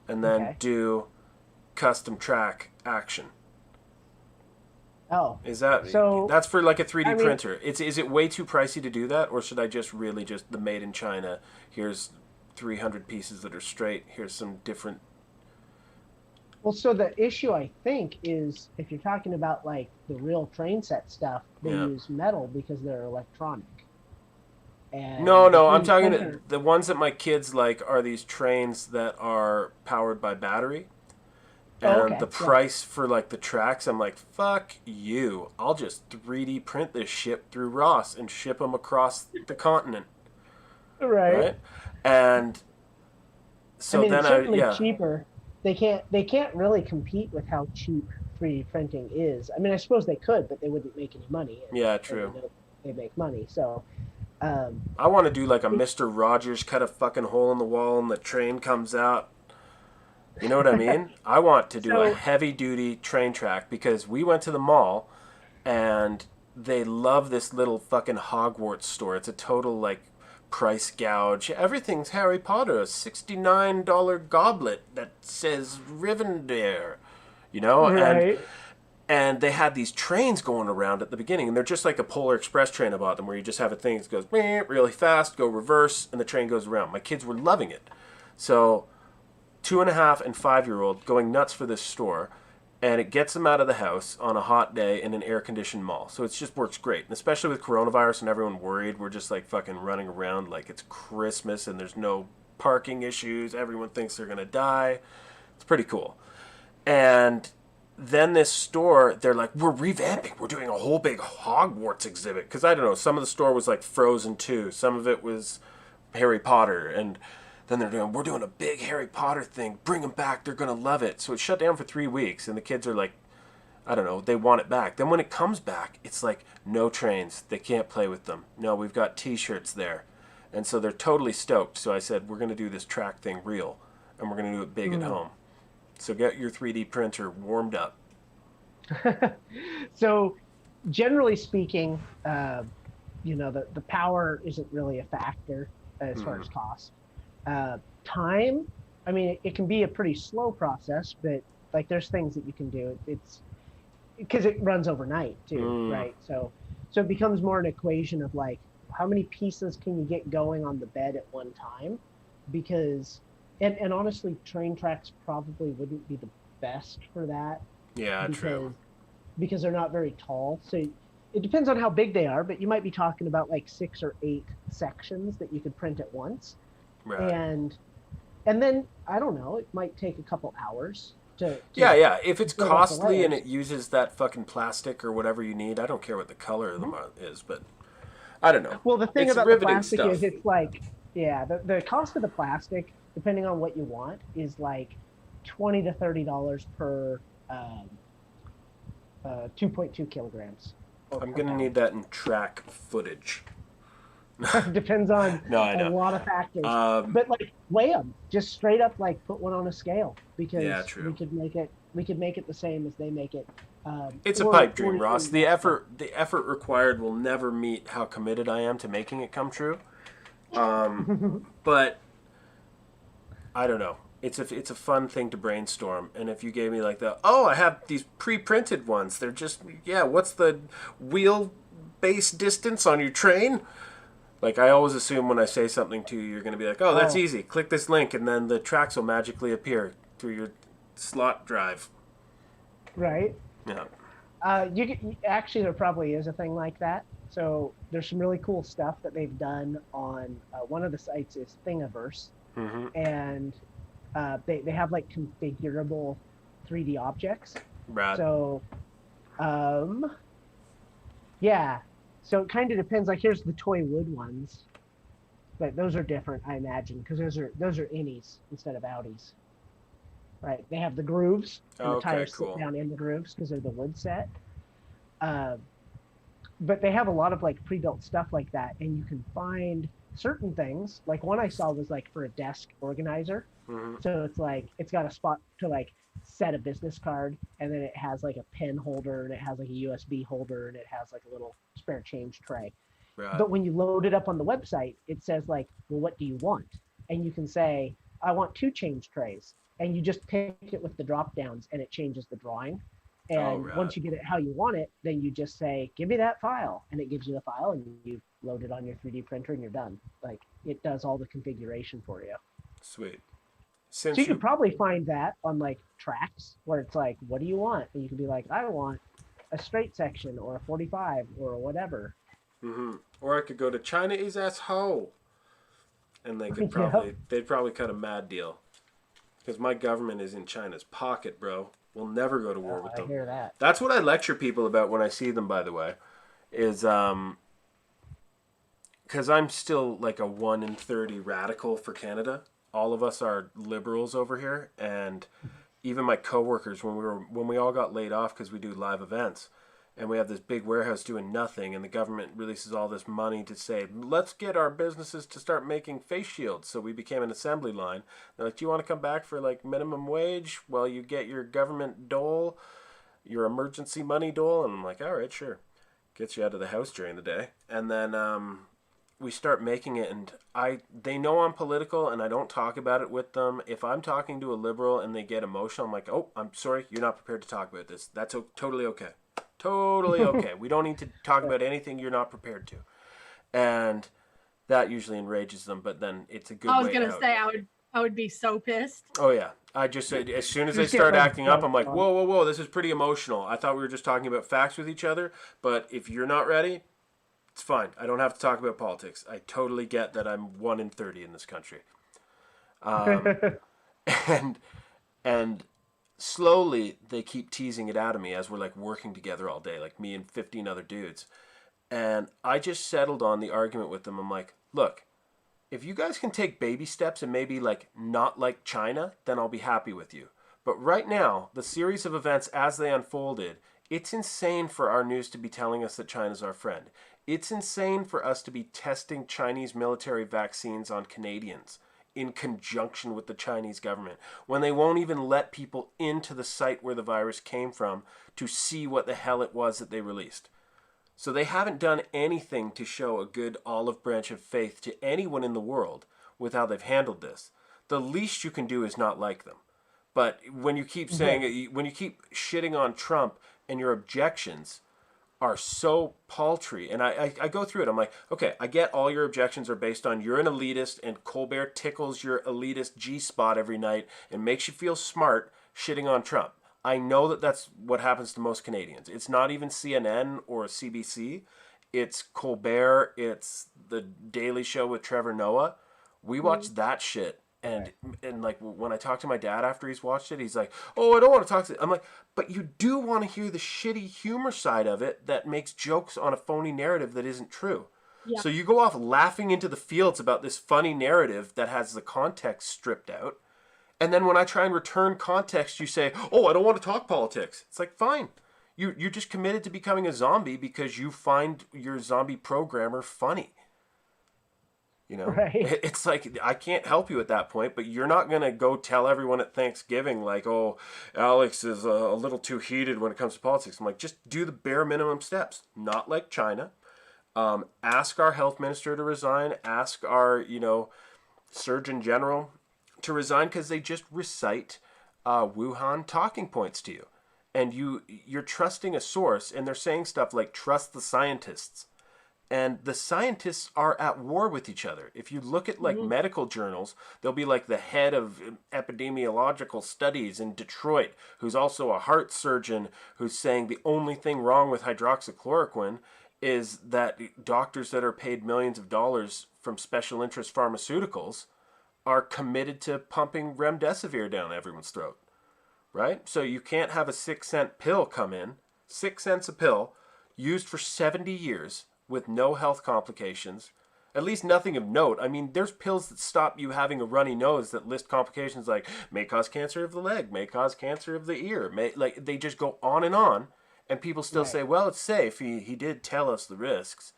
and then Okay. do custom track action. Oh, Is that so that's for like a I 3D mean, printer? Is it way too pricey to do that, or should I just really just the made in China? Here's 300 pieces that are straight. Here's some different. well, so the issue I think is if you're talking about like the real train set stuff, they Yeah. use metal because they're electronic, No, and the no, I'm 3D talking printer. the ones that my kids like are these trains that are powered by battery. Oh, And the okay, yeah, price for like the tracks, I'm like, fuck you. I'll just 3D print this shit through Ross and ship them across the continent, right. right? And I so mean, then it's I, certainly yeah, cheaper. They can't really compete with how cheap 3D printing is. I mean, I suppose they could, but they wouldn't make any money, yeah, and true. they make money. So, um, I want to do like a it, Mister Rogers, cut a fucking hole in the wall and the train comes out. You know what I mean? I want to do a so heavy duty train track because we went to the mall and they love this little fucking Hogwarts store. It's a total like price gouge. Everything's Harry Potter. A $69 goblet that says Rivendare. You know, and right. and they had these trains going around at the beginning, and they're just like a Polar Express train about them, where you just have a thing that goes really fast, go reverse, and the train goes around. My kids were loving it, so 2.5 and 5-year-old going nuts for this store, and it gets them out of the house on a hot day in an air-conditioned mall. So it just works great. And especially with coronavirus and everyone worried, we're just like fucking running around like it's Christmas and there's no parking issues. Everyone thinks they're going to die. It's pretty cool. And then this store, they're like, we're revamping. We're doing a whole big Hogwarts exhibit. Because I don't know, some of the store was like Frozen 2. Some of it was Harry Potter. And then we're doing a big Harry Potter thing. Bring them back. They're going to love it. So it shut down for 3 weeks. And the kids are like, I don't know, they want it back. Then when it comes back, it's like, no trains. They can't play with them. No, we've got T-shirts there. And so they're totally stoked. So I said, we're going to do this track thing real. And we're going to do it big at home. So get your 3D printer warmed up. So generally speaking, the power isn't really a factor as far as cost. Time, I mean, it can be a pretty slow process, but like there's things that you can do. It's because it runs overnight too, right? So it becomes more an equation of like, how many pieces can you get going on the bed at one time? Because And honestly, train tracks probably wouldn't be the best for that. Yeah, true. Because they're not very tall. So it depends on how big they are, but you might be talking about like 6 or 8 sections that you could print at once. Right. And then, I don't know, it might take a couple hours to yeah. If it's costly and it uses that fucking plastic or whatever you need, I don't care what the color of them is, but I don't know. Well, the thing it's about the plastic stuff. is it's like, the cost of the plastic, depending on what you want, is like $20 to $30 per 2.2 kilograms. I'm going to need that in track footage. Depends on a lot of factors. But like weigh them, just straight up, like put one on a scale, because we could make it the same as they make it. It's a pipe dream, Ross. The effort required will never meet how committed I am to making it come true. But I don't know. It's a fun thing to brainstorm. And if you gave me like I have these pre-printed ones. They're just, what's the wheel base distance on your train? Like, I always assume when I say something to you, you're going to be like, oh, that's easy. Click this link, and then the tracks will magically appear through your slot drive. Right. Yeah. Actually, there probably is a thing like that. So there's some really cool stuff that they've done on one of the sites is Thingiverse. Mm-hmm. And they have, like, configurable 3D objects. Rad. So, So it kind of depends. Like, here's the toy wood ones, but those are different, I imagine, because those are innies instead of outies. Right? They have the grooves, and the tires sit down in the grooves because they're the wood set. But they have a lot of like pre-built stuff like that, and you can find certain things. Like one I saw was like for a desk organizer. Mm-hmm. So it's like it's got a spot to like set a business card, and then it has like a pen holder, and it has like a USB holder, and it has like a little spare change tray. Right. But when you load it up on the website, it says like, well, what do you want? And you can say, I want 2 change trays, and you just pick it with the drop downs, and it changes the drawing. And once you get it how you want it, then you just say, give me that file, and it gives you the file, and you load it on your 3D printer, and you're done. Like, it does all the configuration for you. Sweet. So you could probably find that on like tracks where it's like, what do you want? And you can be like, I want a straight section or a 45 or whatever. Mm-hmm. Or I could go to China is asshole, and they could they'd probably cut a mad deal, because my government is in China's pocket, bro. We'll never go to war with them. I hear that. That's what I lecture people about when I see them, by the way, is because I'm still like a 1 in 30 radical for Canada. All of us are liberals over here, and even my coworkers, when we all got laid off because we do live events, and we have this big warehouse doing nothing, and the government releases all this money to say, let's get our businesses to start making face shields. So we became an assembly line. They're like, do you want to come back for like minimum wage while you get your government dole, your emergency money dole? And I'm like, all right, sure. Gets you out of the house during the day. And then we start making it, and they know I'm political, and I don't talk about it with them. If I'm talking to a liberal and they get emotional, I'm like, oh, I'm sorry, you're not prepared to talk about this. That's totally okay. Totally okay. We don't need to talk about anything you're not prepared to. And that usually enrages them, but then it's a good way out. I was going to say, I would be so pissed. Oh yeah. I just said as soon as they Just get, start like, acting up, I'm like, dunked on. whoa, whoa, whoa, this is pretty emotional. I thought we were just talking about facts with each other, but if you're not ready, it's fine. I don't have to talk about politics. I totally get that I'm 1 in 30 in this country. And and slowly they keep teasing it out of me as we're like working together all day, like me and 15 other dudes. And I just settled on the argument with them. I'm like, look, if you guys can take baby steps and maybe like not like China, then I'll be happy with you. But right now, the series of events as they unfolded, it's insane for our news to be telling us that China's our friend. It's insane for us to be testing Chinese military vaccines on Canadians in conjunction with the Chinese government when they won't even let people into the site where the virus came from to see what the hell it was that they released. So they haven't done anything to show a good olive branch of faith to anyone in the world with how they've handled this. The least you can do is not like them. But when you keep saying, when you keep shitting on Trump and your objections are so paltry, and I go through it, I'm like, okay, I get all your objections are based on you're an elitist and Colbert tickles your elitist G-spot every night and makes you feel smart shitting on Trump. I know that that's what happens to most Canadians. It's not even CNN or CBC. It's Colbert. It's the Daily Show with Trevor Noah. We watch that shit. And like when I talk to my dad after he's watched it, he's like, "Oh, I don't want to talk to." I'm like, "But you do want to hear the shitty humor side of it that makes jokes on a phony narrative that isn't true." Yeah. So you go off laughing into the fields about this funny narrative that has the context stripped out. And then when I try and return context, you say, "Oh, I don't want to talk politics." It's like, fine. You're just committed to becoming a zombie because you find your zombie programmer funny. You know? Right. It's like, I can't help you at that point, but you're not going to go tell everyone at Thanksgiving, like, "Oh, Alex is a little too heated when it comes to politics." I'm like, just do the bare minimum steps. Not like China. Ask our health minister to resign. Ask our, Surgeon General to resign because they just recite Wuhan talking points to you. And you're trusting a source, and they're saying stuff like, trust the scientists. And the scientists are at war with each other. If you look at like medical journals, there'll be like the head of epidemiological studies in Detroit, who's also a heart surgeon, who's saying the only thing wrong with hydroxychloroquine is that doctors that are paid millions of dollars from special interest pharmaceuticals are committed to pumping remdesivir down everyone's throat, right? So you can't have a 6-cent pill come in, 6 cents a pill, used for 70 years with no health complications, at least nothing of note. I mean, there's pills that stop you having a runny nose that list complications like may cause cancer of the leg, may cause cancer of the ear, like they just go on, and people still say, well, it's safe. He did tell us the risks.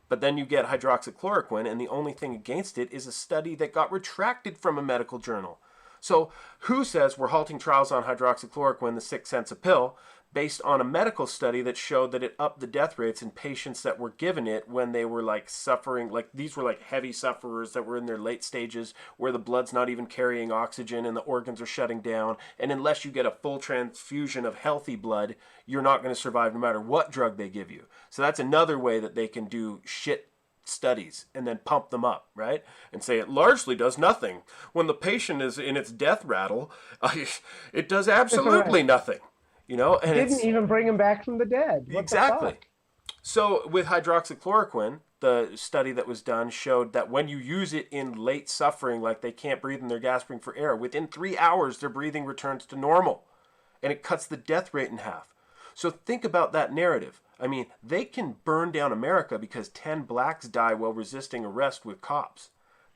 But then you get hydroxychloroquine, and the only thing against it is a study that got retracted from a medical journal. So who says we're halting trials on hydroxychloroquine, the 6 cents a pill, based on a medical study that showed that it upped the death rates in patients that were given it when they were like suffering, like these were like heavy sufferers that were in their late stages where the blood's not even carrying oxygen and the organs are shutting down. And unless you get a full transfusion of healthy blood, you're not going to survive no matter what drug they give you. So that's another way that they can do shit studies and then pump them up, right? And say it largely does nothing. When the patient is in its death rattle, it does absolutely nothing. And didn't even bring him back from the dead. What exactly. the fuck? So with hydroxychloroquine, the study that was done showed that when you use it in late suffering, like they can't breathe and they're gasping for air, within 3 hours their breathing returns to normal, and it cuts the death rate in half. So think about that narrative. I mean, they can burn down America because 10 blacks die while resisting arrest with cops.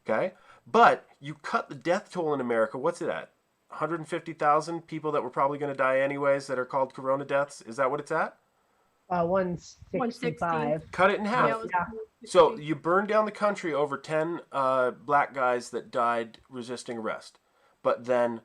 Okay? But you cut the death toll in America, what's it at? 150,000 people that were probably going to die anyways that are called corona deaths. Is that what it's at? 165. Cut it in half. Yeah. So you burn down the country over 10 black guys that died resisting arrest. But then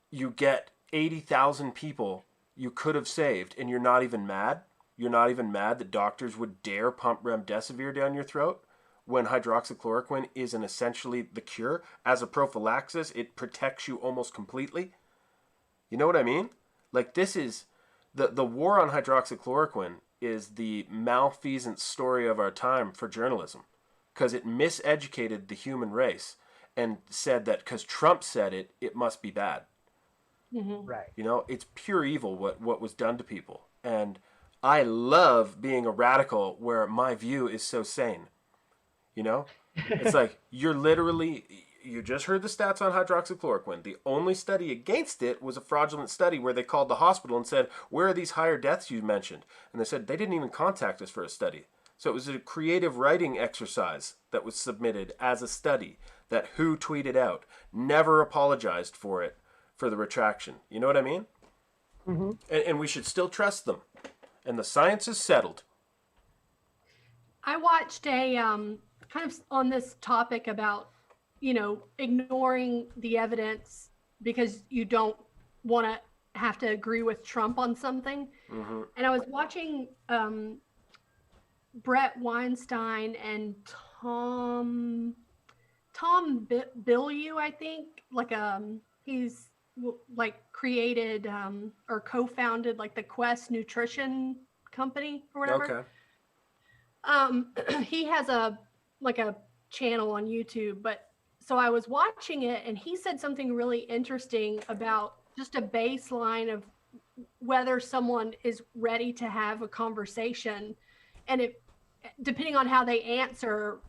you get 80,000 people you could have saved, and you're not even mad? You're not even mad that doctors would dare pump remdesivir down your throat? When hydroxychloroquine isn't essentially the cure. As a prophylaxis, it protects you almost completely. You know what I mean? Like, this is... The war on hydroxychloroquine is the malfeasance story of our time for journalism. Because it miseducated the human race. and said that because Trump said it, it must be bad. Right. You know, it's pure evil what was done to people. And I love being a radical where my view is so sane. You know? It's like you just heard the stats on hydroxychloroquine. The only study against it was a fraudulent study where they called the hospital and said, "Where are these higher deaths you mentioned?" And they said they didn't even contact us for a study. So it was a creative writing exercise that was submitted as a study that WHO tweeted out, never apologized for it, for the retraction. You know what I mean? Mm-hmm. And we should still trust them. And the science is settled. I watched a kind of on this topic about, ignoring the evidence because you don't want to have to agree with Trump on something. Mm-hmm. And I was watching Brett Weinstein and Tom Bilyeu, I think, he's created or co-founded the Quest Nutrition company or whatever. Okay. He has a channel on YouTube, but so I was watching it and he said something really interesting about just a baseline of whether someone is ready to have a conversation, and if depending on how they answer,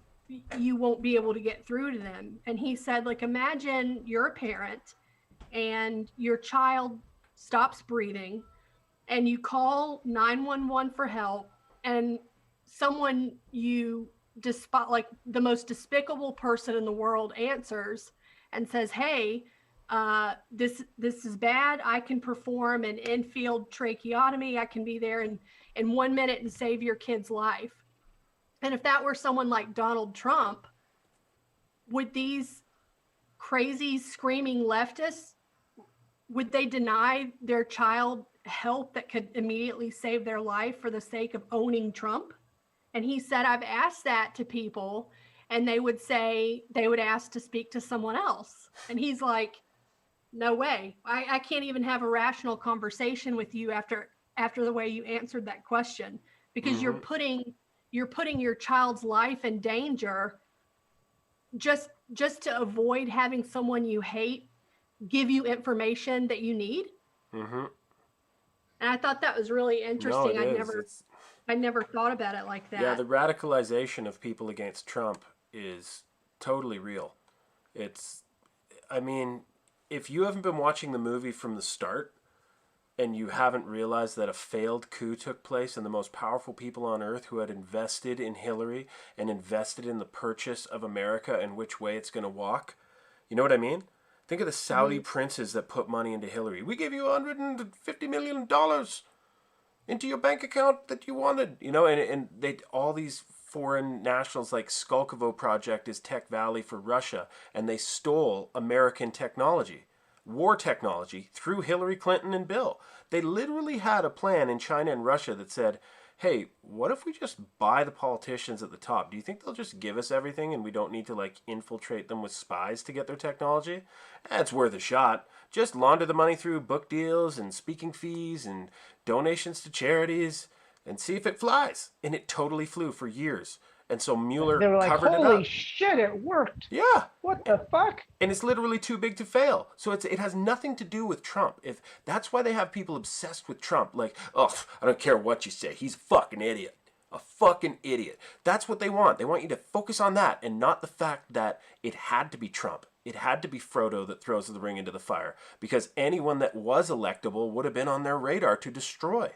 you won't be able to get through to them. And he said, imagine you're a parent and your child stops breathing and you call 911 for help, and someone you despise, the most despicable person in the world, answers and says, "Hey, this is bad. I can perform an in-field tracheotomy. I can be there in 1 minute and save your kid's life." And if that were someone like Donald Trump, would these crazy screaming leftists, would they deny their child help that could immediately save their life for the sake of owning Trump? And he said, I've asked that to people, and they would say they would ask to speak to someone else. And he's like, no way. I can't even have a rational conversation with you after the way you answered that question, because you're putting your child's life in danger just to avoid having someone you hate give you information that you need. Mm-hmm. And I thought that was really interesting. No, it is. I never thought about it like that. Yeah, the radicalization of people against Trump is totally real. If you haven't been watching the movie from the start and you haven't realized that a failed coup took place and the most powerful people on earth who had invested in Hillary and invested in the purchase of America and which way it's going to walk, you know what I mean? Think of the Saudi princes that put money into Hillary. We gave you $150 million into your bank account that you wanted, and they all these foreign nationals, like Skolkovo Project is Tech Valley for Russia, and they stole American technology, war technology, through Hillary Clinton and Bill. They literally had a plan in China and Russia that said, hey, what if we just buy the politicians at the top? Do you think they'll just give us everything and we don't need to infiltrate them with spies to get their technology? It's worth a shot. Just launder the money through book deals and speaking fees and donations to charities and see if it flies. And it totally flew for years. And so Mueller They were like, covered it up. holy shit, it worked. Yeah. What the fuck? And it's literally too big to fail. So it has nothing to do with Trump. If that's why they have people obsessed with Trump, I don't care what you say. He's a fucking idiot. A fucking idiot. That's what they want. They want you to focus on that and not the fact that it had to be Trump. It had to be Frodo that throws the ring into the fire, because anyone that was electable would have been on their radar to destroy.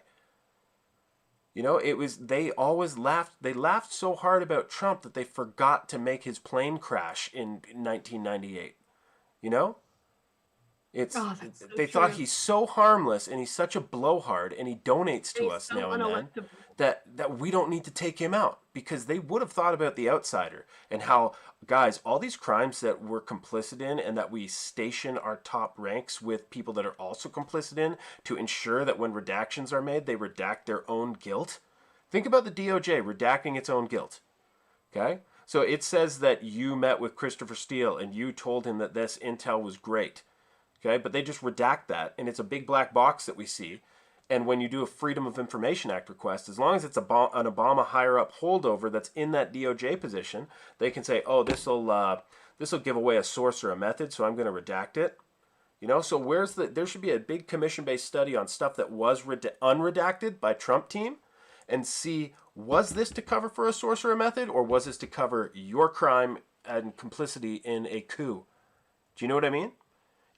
They always laughed. They laughed so hard about Trump that they forgot to make his plane crash in 1998. They thought he's so harmless and he's such a blowhard and he donates to us now and then that we don't need to take him out, because they would have thought about the outsider and how, guys, all these crimes that we're complicit in and that we station our top ranks with people that are also complicit in to ensure that when redactions are made, they redact their own guilt. Think about the DOJ redacting its own guilt. Okay? So it says that you met with Christopher Steele and you told him that this intel was great. Okay? But they just redact that, and it's a big black box that we see. And when you do a Freedom of Information Act request, as long as it's an Obama higher-up holdover that's in that DOJ position, they can say, oh, this will this will give away a source or a method, so I'm going to redact it. You know, so there should be a big commission-based study on stuff that was unredacted by Trump team, and see, was this to cover for a source or a method, or was this to cover your crime and complicity in a coup? Do you know what I mean?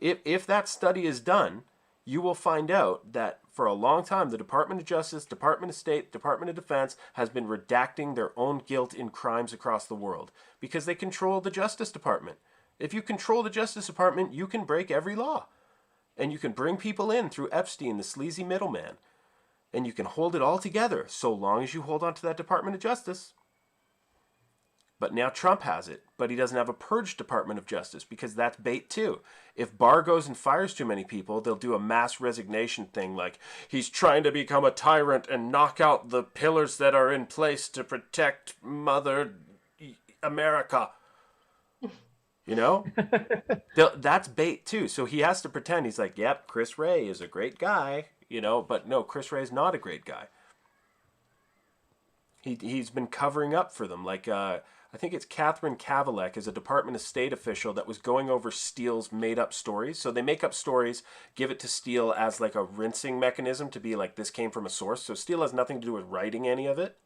If that study is done, you will find out that for a long time, the Department of Justice, Department of State, Department of Defense has been redacting their own guilt in crimes across the world because they control the Justice Department. If you control the Justice Department, you can break every law. And you can bring people in through Epstein, the sleazy middleman. And you can hold it all together so long as you hold on to that Department of Justice. But now Trump has it, but he doesn't have a purge Department of Justice because that's bait too. If Barr goes and fires too many people, they'll do a mass resignation thing like he's trying to become a tyrant and knock out the pillars that are in place to protect Mother America. You know? That's bait too. So he has to pretend he's like, yep, Chris Wray is a great guy, you know, but no, Chris Wray's not a great guy. He's been covering up for them. Like, I think it's Catherine Kavalek is a Department of State official that was going over Steele's made-up stories. So they make up stories, give it to Steele as like a rinsing mechanism to be like, this came from a source. So Steele has nothing to do with writing any of it.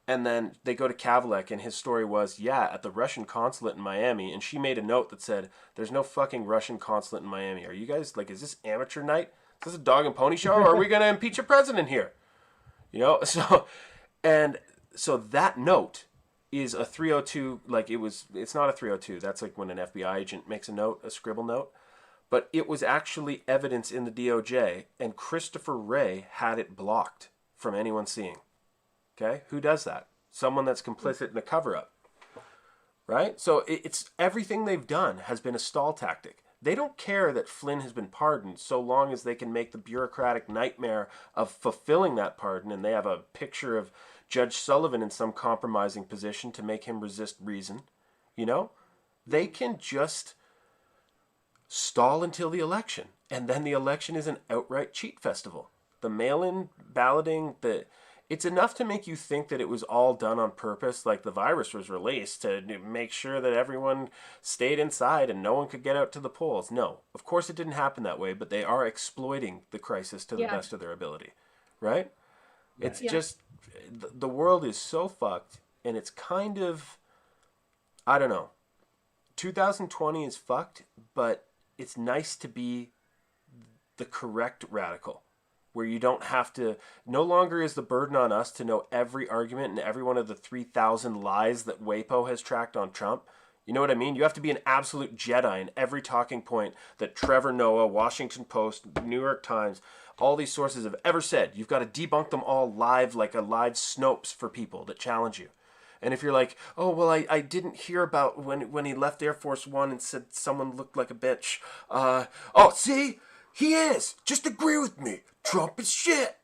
And then they go to Kavalek, and his story was, yeah, at the Russian consulate in Miami. And she made a note that said, there's no fucking Russian consulate in Miami. Are you guys, like, is this amateur night? Is this a dog and pony show? Or are we going to impeach a president here? You know? So that note is a 302, like it's not a 302. That's like when an FBI agent makes a note, a scribble note. But it was actually evidence in the DOJ, and Christopher Wray had it blocked from anyone seeing. Okay? Who does that? Someone that's complicit in a cover-up. Right? So it's everything they've done has been a stall tactic. They don't care that Flynn has been pardoned so long as they can make the bureaucratic nightmare of fulfilling that pardon, and they have a picture of Judge Sullivan in some compromising position to make him resist reason. You know? They can just stall until the election, and then the election is an outright cheat festival. The mail-in balloting, it's enough to make you think that it was all done on purpose, like the virus was released to make sure that everyone stayed inside and no one could get out to the polls. No, of course it didn't happen that way, but they are exploiting the crisis to the best of their ability, right? It's just, the world is so fucked, and it's kind of, I don't know, 2020 is fucked, but it's nice to be the correct radical, where you don't have to, no longer is the burden on us to know every argument and every one of the 3,000 lies that WAPO has tracked on Trump. You know what I mean? You have to be an absolute Jedi in every talking point that Trevor Noah, Washington Post, New York Times, all these sources have ever said. You've got to debunk them all live, like a live Snopes for people that challenge you. And if you're like, oh, well, I didn't hear about when he left Air Force One and said someone looked like a bitch. Oh, see? He is. Just agree with me. Trump is shit.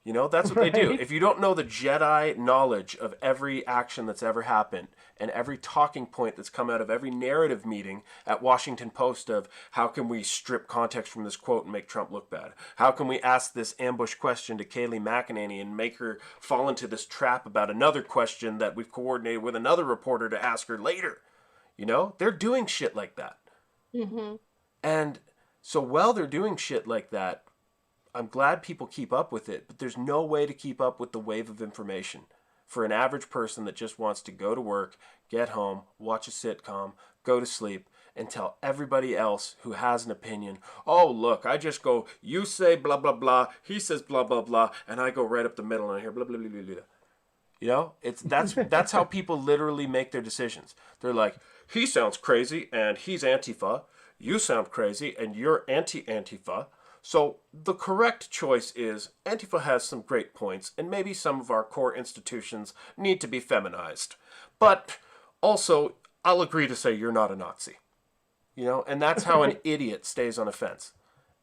You know, that's what they do. If you don't know the Jedi knowledge of every action that's ever happened and every talking point that's come out of every narrative meeting at Washington Post of how can we strip context from this quote and make Trump look bad? How can we ask this ambush question to Kayleigh McEnany and make her fall into this trap about another question that we've coordinated with another reporter to ask her later? You know, they're doing shit like that. Mm-hmm. And so while they're doing shit like that, I'm glad people keep up with it, but there's no way to keep up with the wave of information for an average person that just wants to go to work, get home, watch a sitcom, go to sleep, and tell everybody else who has an opinion, oh, look, I just go, you say blah, blah, blah, he says blah, blah, blah, and I go right up the middle and I hear blah, blah, blah, blah, blah. You know, that's how people literally make their decisions. They're like, he sounds crazy and he's Antifa. You sound crazy and you're anti-Antifa. So the correct choice is Antifa has some great points, and maybe some of our core institutions need to be feminized. But also, I'll agree to say you're not a Nazi. You know, and that's how an idiot stays on a fence.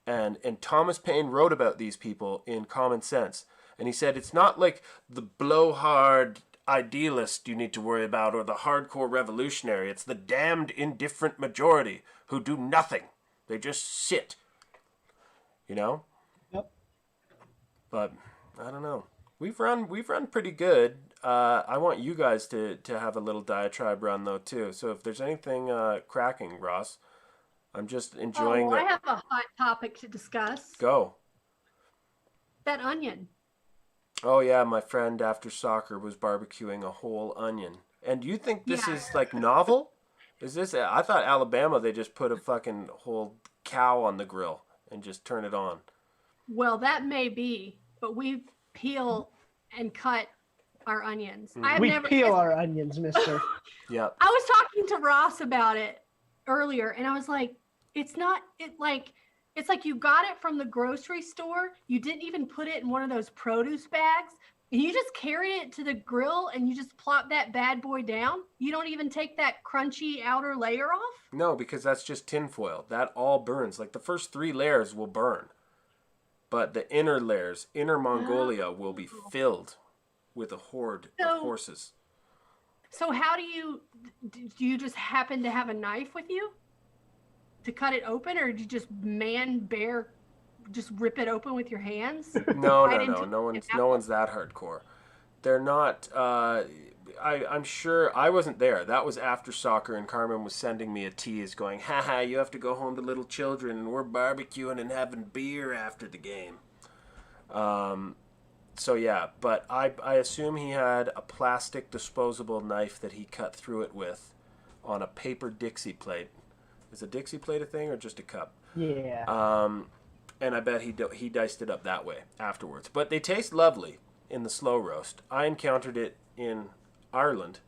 And Thomas Paine wrote about these people in Common Sense. And he said it's not like the blowhard idealist you need to worry about or the hardcore revolutionary. It's the damned indifferent majority who do nothing. They just sit. You know? Yep. But I don't know. We've run pretty good. I want you guys to have a little diatribe run though too. So if there's anything cracking, Ross, I'm just enjoying I have a hot topic to discuss. Go. That onion. Oh yeah, my friend after soccer was barbecuing a whole onion. And you think this is like novel? Is this? I thought Alabama they just put a fucking whole cow on the grill and just turn it on. Well, that may be, but we peel and cut our onions. Peel our onions, mister. Yeah. I was talking to Ross about it earlier, and I was like, it's like you got it from the grocery store. You didn't even put it in one of those produce bags. And you just carry it to the grill and you just plop that bad boy down. You don't even take that crunchy outer layer off? No, because that's just tinfoil. That all burns. Like the first 3 layers will burn. But the inner layers, inner Mongolia, will be filled with a horde of horses. So how do you just happen to have a knife with you to cut it open, or do you just just rip it open with your hands? No. No one's that hardcore. They're not. I'm sure I wasn't there. That was after soccer, and Carmen was sending me a tease, going, "Haha, you have to go home to little children, and we're barbecuing and having beer after the game." So yeah, but I assume he had a plastic disposable knife that he cut through it with, on a paper Dixie plate. Is a Dixie plate a thing or just a cup? Yeah. And I bet he diced it up that way afterwards. But they taste lovely in the slow roast. I encountered it in Ireland.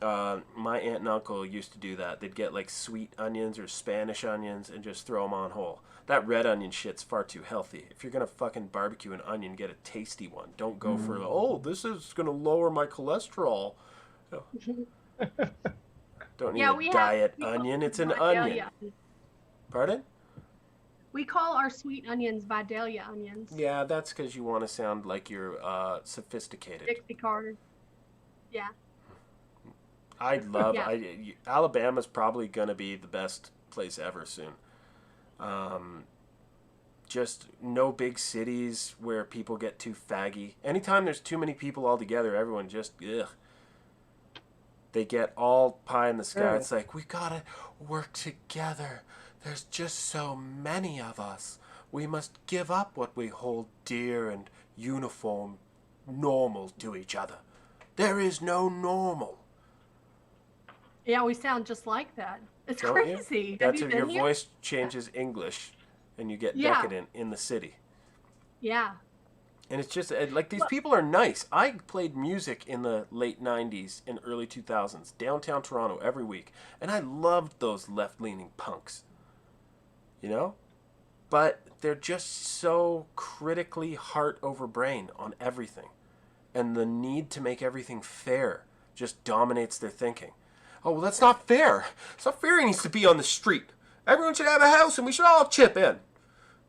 My aunt and uncle used to do that. They'd get like sweet onions or Spanish onions and just throw them on whole. That red onion shit's far too healthy. If you're going to fucking barbecue an onion, get a tasty one. Don't go for, this is going to lower my cholesterol. Don't need a diet onion. It's an onion. Pardon? We call our sweet onions Vidalia onions. Yeah, that's because you want to sound like you're sophisticated. Dixie Carter. Yeah. Alabama's probably going to be the best place ever soon. Just no big cities where people get too faggy. Anytime there's too many people all together, everyone just, ugh. They get all pie in the sky. It's like, we gotta work together. There's just so many of us. We must give up what we hold dear and uniform, normal to each other. There is no normal. Yeah, we sound just like that. It's Don't crazy. You? That's if your voice changes English and you get decadent in the city. Yeah. And it's just like these people are nice. I played music in the late 90s and early 2000s, downtown Toronto every week. And I loved those left-leaning punks. You know? But they're just so critically heart over brain on everything. And the need to make everything fair just dominates their thinking. Oh, well, that's not fair. It's not fair. It needs to be on the street. Everyone should have a house and we should all chip in.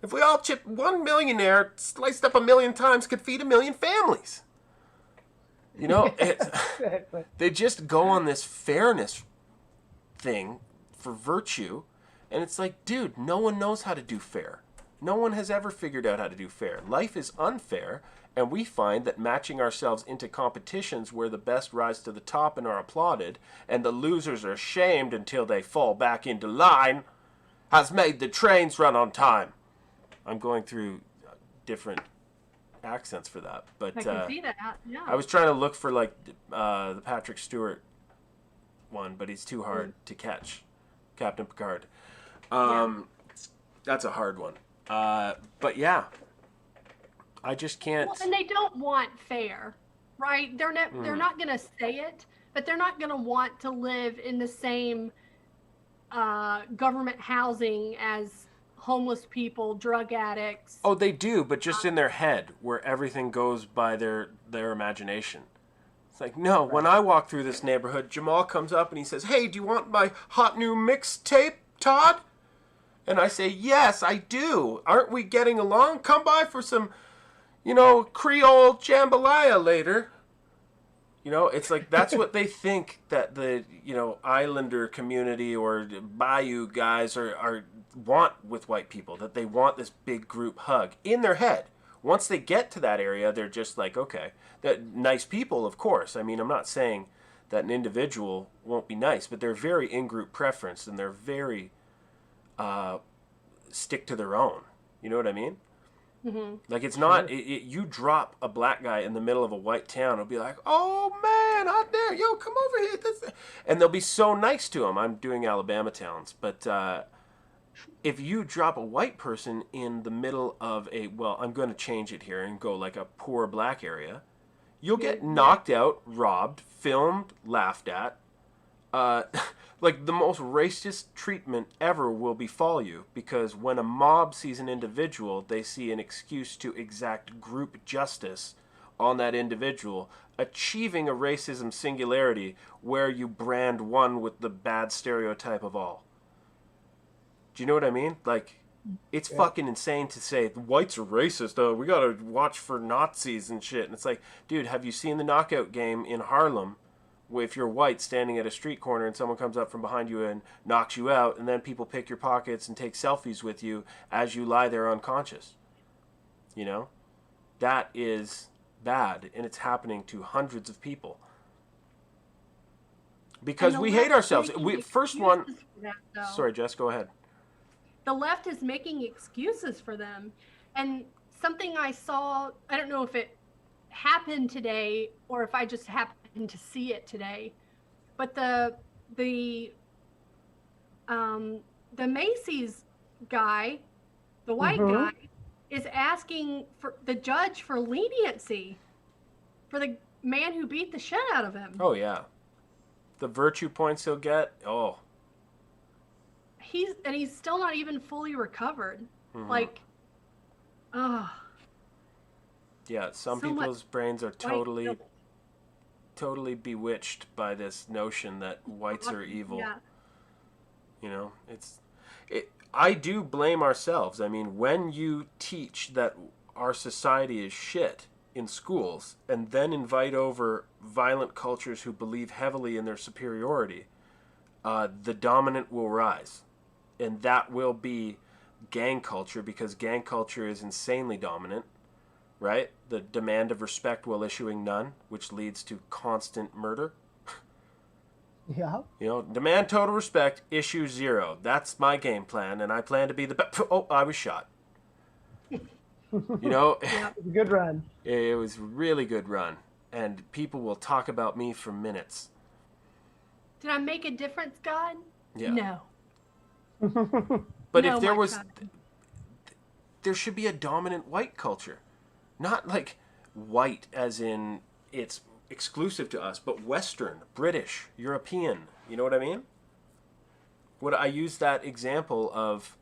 If we all chip, one millionaire sliced up 1,000,000 times could feed 1,000,000 families. You know, they just go on this fairness thing for virtue. And it's like, dude, no one knows how to do fair. No one has ever figured out how to do fair. Life is unfair. And we find that matching ourselves into competitions where the best rise to the top and are applauded, and the losers are shamed until they fall back into line, has made the trains run on time. I'm going through different accents for that, but I can see that. Yeah. I was trying to look for like the Patrick Stewart one, but he's too hard to catch. Captain Picard. That's a hard one. But yeah. I just can't. Well, and they don't want fair, right? They're not going to say it, but they're not going to want to live in the same government housing as homeless people, drug addicts. Oh, they do, but just in their head, where everything goes by their imagination. It's like, no, when I walk through this neighborhood, Jamal comes up and he says, "Hey, do you want my hot new mixtape, Todd?" And I say, "Yes, I do. Aren't we getting along? Come by for some, Creole jambalaya later." It's like that's what they think that the, Islander community or Bayou guys are want with white people, that they want this big group hug in their head. Once they get to that area, they're just like, okay, that nice people, of course. I mean, I'm not saying that an individual won't be nice, but they're very in-group preference, and they're very stick to their own. You know what I mean? Mm-hmm. Like, it's not, you drop a black guy in the middle of a white town, it'll be like, oh man, hot damn, yo, come over here. And they'll be so nice to him. I'm doing Alabama towns, but if you drop a white person in the middle of I'm going to change it here and go like a poor black area, you'll get knocked out, robbed, filmed, laughed at. Like, the most racist treatment ever will befall you, because when a mob sees an individual, they see an excuse to exact group justice on that individual, achieving a racism singularity where you brand one with the bad stereotype of all. Do you know what I mean? Like, it's fucking insane to say the whites are racist. We gotta watch for Nazis and shit. And it's like, dude, have you seen the knockout game in Harlem? If you're white standing at a street corner and someone comes up from behind you and knocks you out, and then people pick your pockets and take selfies with you as you lie there unconscious. You know? That is bad, and it's happening to hundreds of people. Because we hate ourselves. Sorry, Jess, go ahead. The left is making excuses for them. And something I saw, I don't know if it happened today or if I just happened to see it today, but the Macy's guy, the white guy, is asking for the judge for leniency for the man who beat the shit out of him. Oh yeah, the virtue points he'll get. Oh, he's still not even fully recovered. Like, yeah, some people's brains are totally bewitched by this notion that whites are evil. Yeah. You know, I do blame ourselves. I mean, when you teach that our society is shit in schools and then invite over violent cultures who believe heavily in their superiority, the dominant will rise. And that will be gang culture, because gang culture is insanely dominant. Right? The demand of respect while issuing none, which leads to constant murder. Yeah. You know, demand total respect, issue zero. That's my game plan, and I plan to be the best. Oh, I was shot. You know? Yeah, it was a good run. It was a really good run, and people will talk about me for minutes. Did I make a difference, God? Yeah. No. But if there was... There should be a dominant white culture. Not like white as in it's exclusive to us, but Western, British, European. You know what I mean? What I use that example of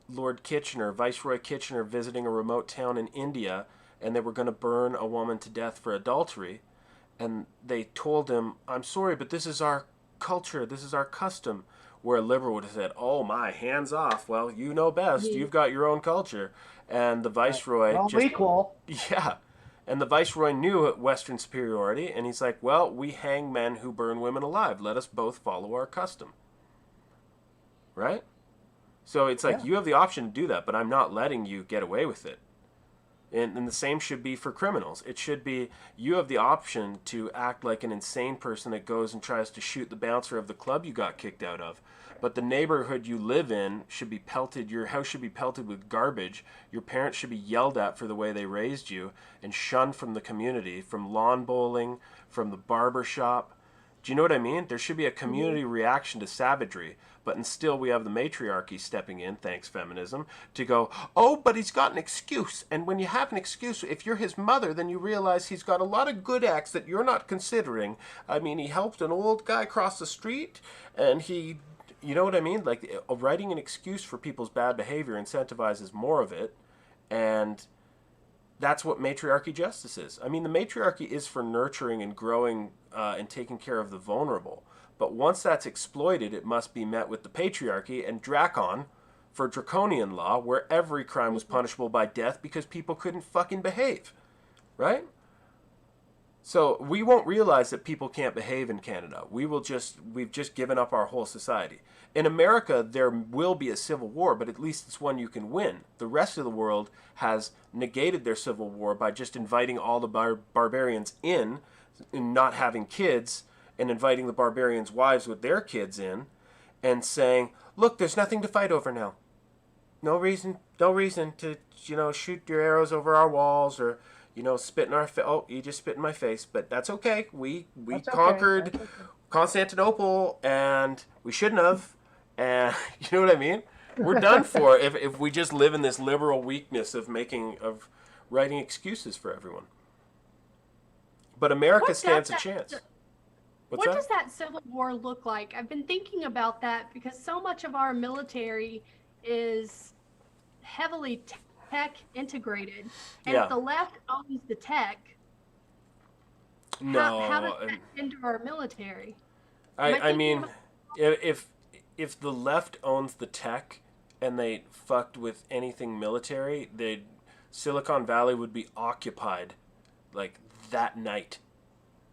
Lord Kitchener, Viceroy Kitchener, visiting a remote town in India, and they were going to burn a woman to death for adultery. And they told him, I'm sorry, but this is our culture, this is our custom. Where a liberal would have said, oh my, hands off. Well, you know best. You've got your own culture. And the Viceroy equal. Yeah. And the Viceroy knew Western superiority, and he's like, well, we hang men who burn women alive. Let us both follow our custom. Right? So it's like, you have the option to do that, but I'm not letting you get away with it. And the same should be for criminals. It should be, you have the option to act like an insane person that goes and tries to shoot the bouncer of the club you got kicked out of. But the neighborhood you live in should be pelted, your house should be pelted with garbage. Your parents should be yelled at for the way they raised you and shunned from the community, from lawn bowling, from the barber shop. Do you know what I mean? There should be a community reaction to savagery, but still we have the matriarchy stepping in, thanks feminism, to go, oh, but he's got an excuse. And when you have an excuse, if you're his mother, then you realize he's got a lot of good acts that you're not considering. I mean, he helped an old guy cross the street, and he, you know what I mean? Like, writing an excuse for people's bad behavior incentivizes more of it, and that's what matriarchy justice is. I mean, the matriarchy is for nurturing and growing and taking care of the vulnerable. But once that's exploited, it must be met with the patriarchy and Dracon for draconian law, where every crime was punishable by death because people couldn't fucking behave. Right? So we won't realize that people can't behave in Canada. We've just given up our whole society. In America, there will be a civil war, but at least it's one you can win. The rest of the world has negated their civil war by just inviting all the barbarians in, and not having kids, and inviting the barbarians' wives with their kids in, and saying, look, there's nothing to fight over now. No reason to, shoot your arrows over our walls or, spit in our face. Oh, you just spit in my face, but that's okay. We conquered Constantinople, and we shouldn't have. And you know what I mean? We're done for if we just live in this liberal weakness of writing excuses for everyone. But America stands a chance. What does that civil war look like? I've been thinking about that because so much of our military is heavily tech integrated, and if the left owns the tech, how does that hinder our military? I mean, if the left owns the tech and they fucked with anything military, Silicon Valley would be occupied like that night.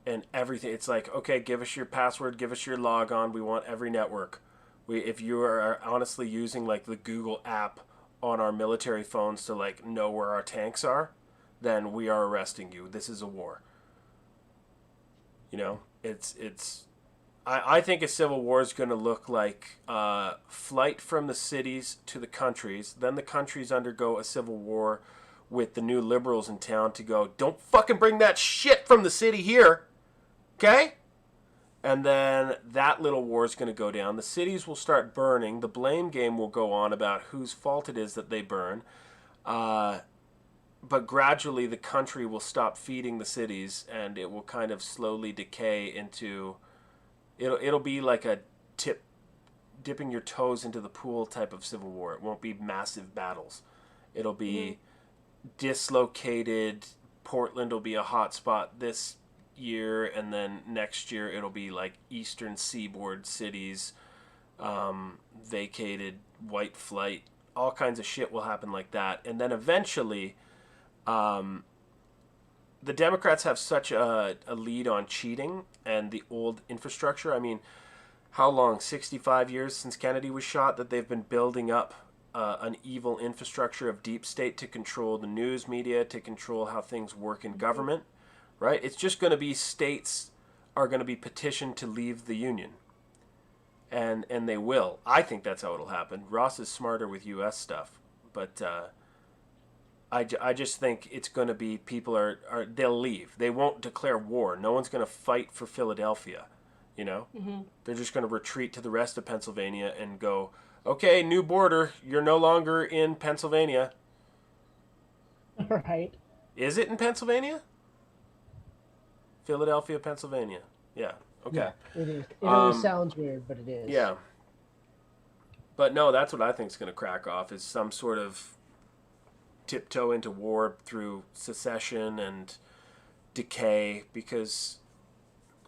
And everything, it's like, okay, give us your password, give us your logon. We want every network. If you are honestly using like the Google app on our military phones to like know where our tanks are, then we are arresting you. This is a war. I think a civil war is going to look like flight from the cities to the countries. Then the countries undergo a civil war with the new liberals in town to go, don't fucking bring that shit from the city here. Okay? And then that little war is going to go down. The cities will start burning. The blame game will go on about whose fault it is that they burn. But gradually the country will stop feeding the cities, and it will kind of slowly decay into... It'll be like a dipping your toes into the pool type of civil war. It won't be massive battles. It'll be dislocated. Portland will be a hot spot this year, and then next year it'll be like eastern seaboard cities, vacated, white flight, all kinds of shit will happen like that. And then eventually the Democrats have such a lead on cheating and the old infrastructure. I mean, how long? 65 years since Kennedy was shot, that they've been building up an evil infrastructure of deep state to control the news media, to control how things work in government. Right? It's just going to be states are going to be petitioned to leave the union. And they will. I think that's how it'll happen. Ross is smarter with U.S. stuff. But I just think it's going to be they'll leave. They won't declare war. No one's going to fight for Philadelphia. They're just going to retreat to the rest of Pennsylvania and go, okay, new border. You're no longer in Pennsylvania. Right. Is it in Pennsylvania? Philadelphia, Pennsylvania. Yeah. Okay. Yeah, it is. It always sounds weird, but it is. Yeah. But no, that's what I think is going to crack off, is some sort of tiptoe into war through secession and decay. Because,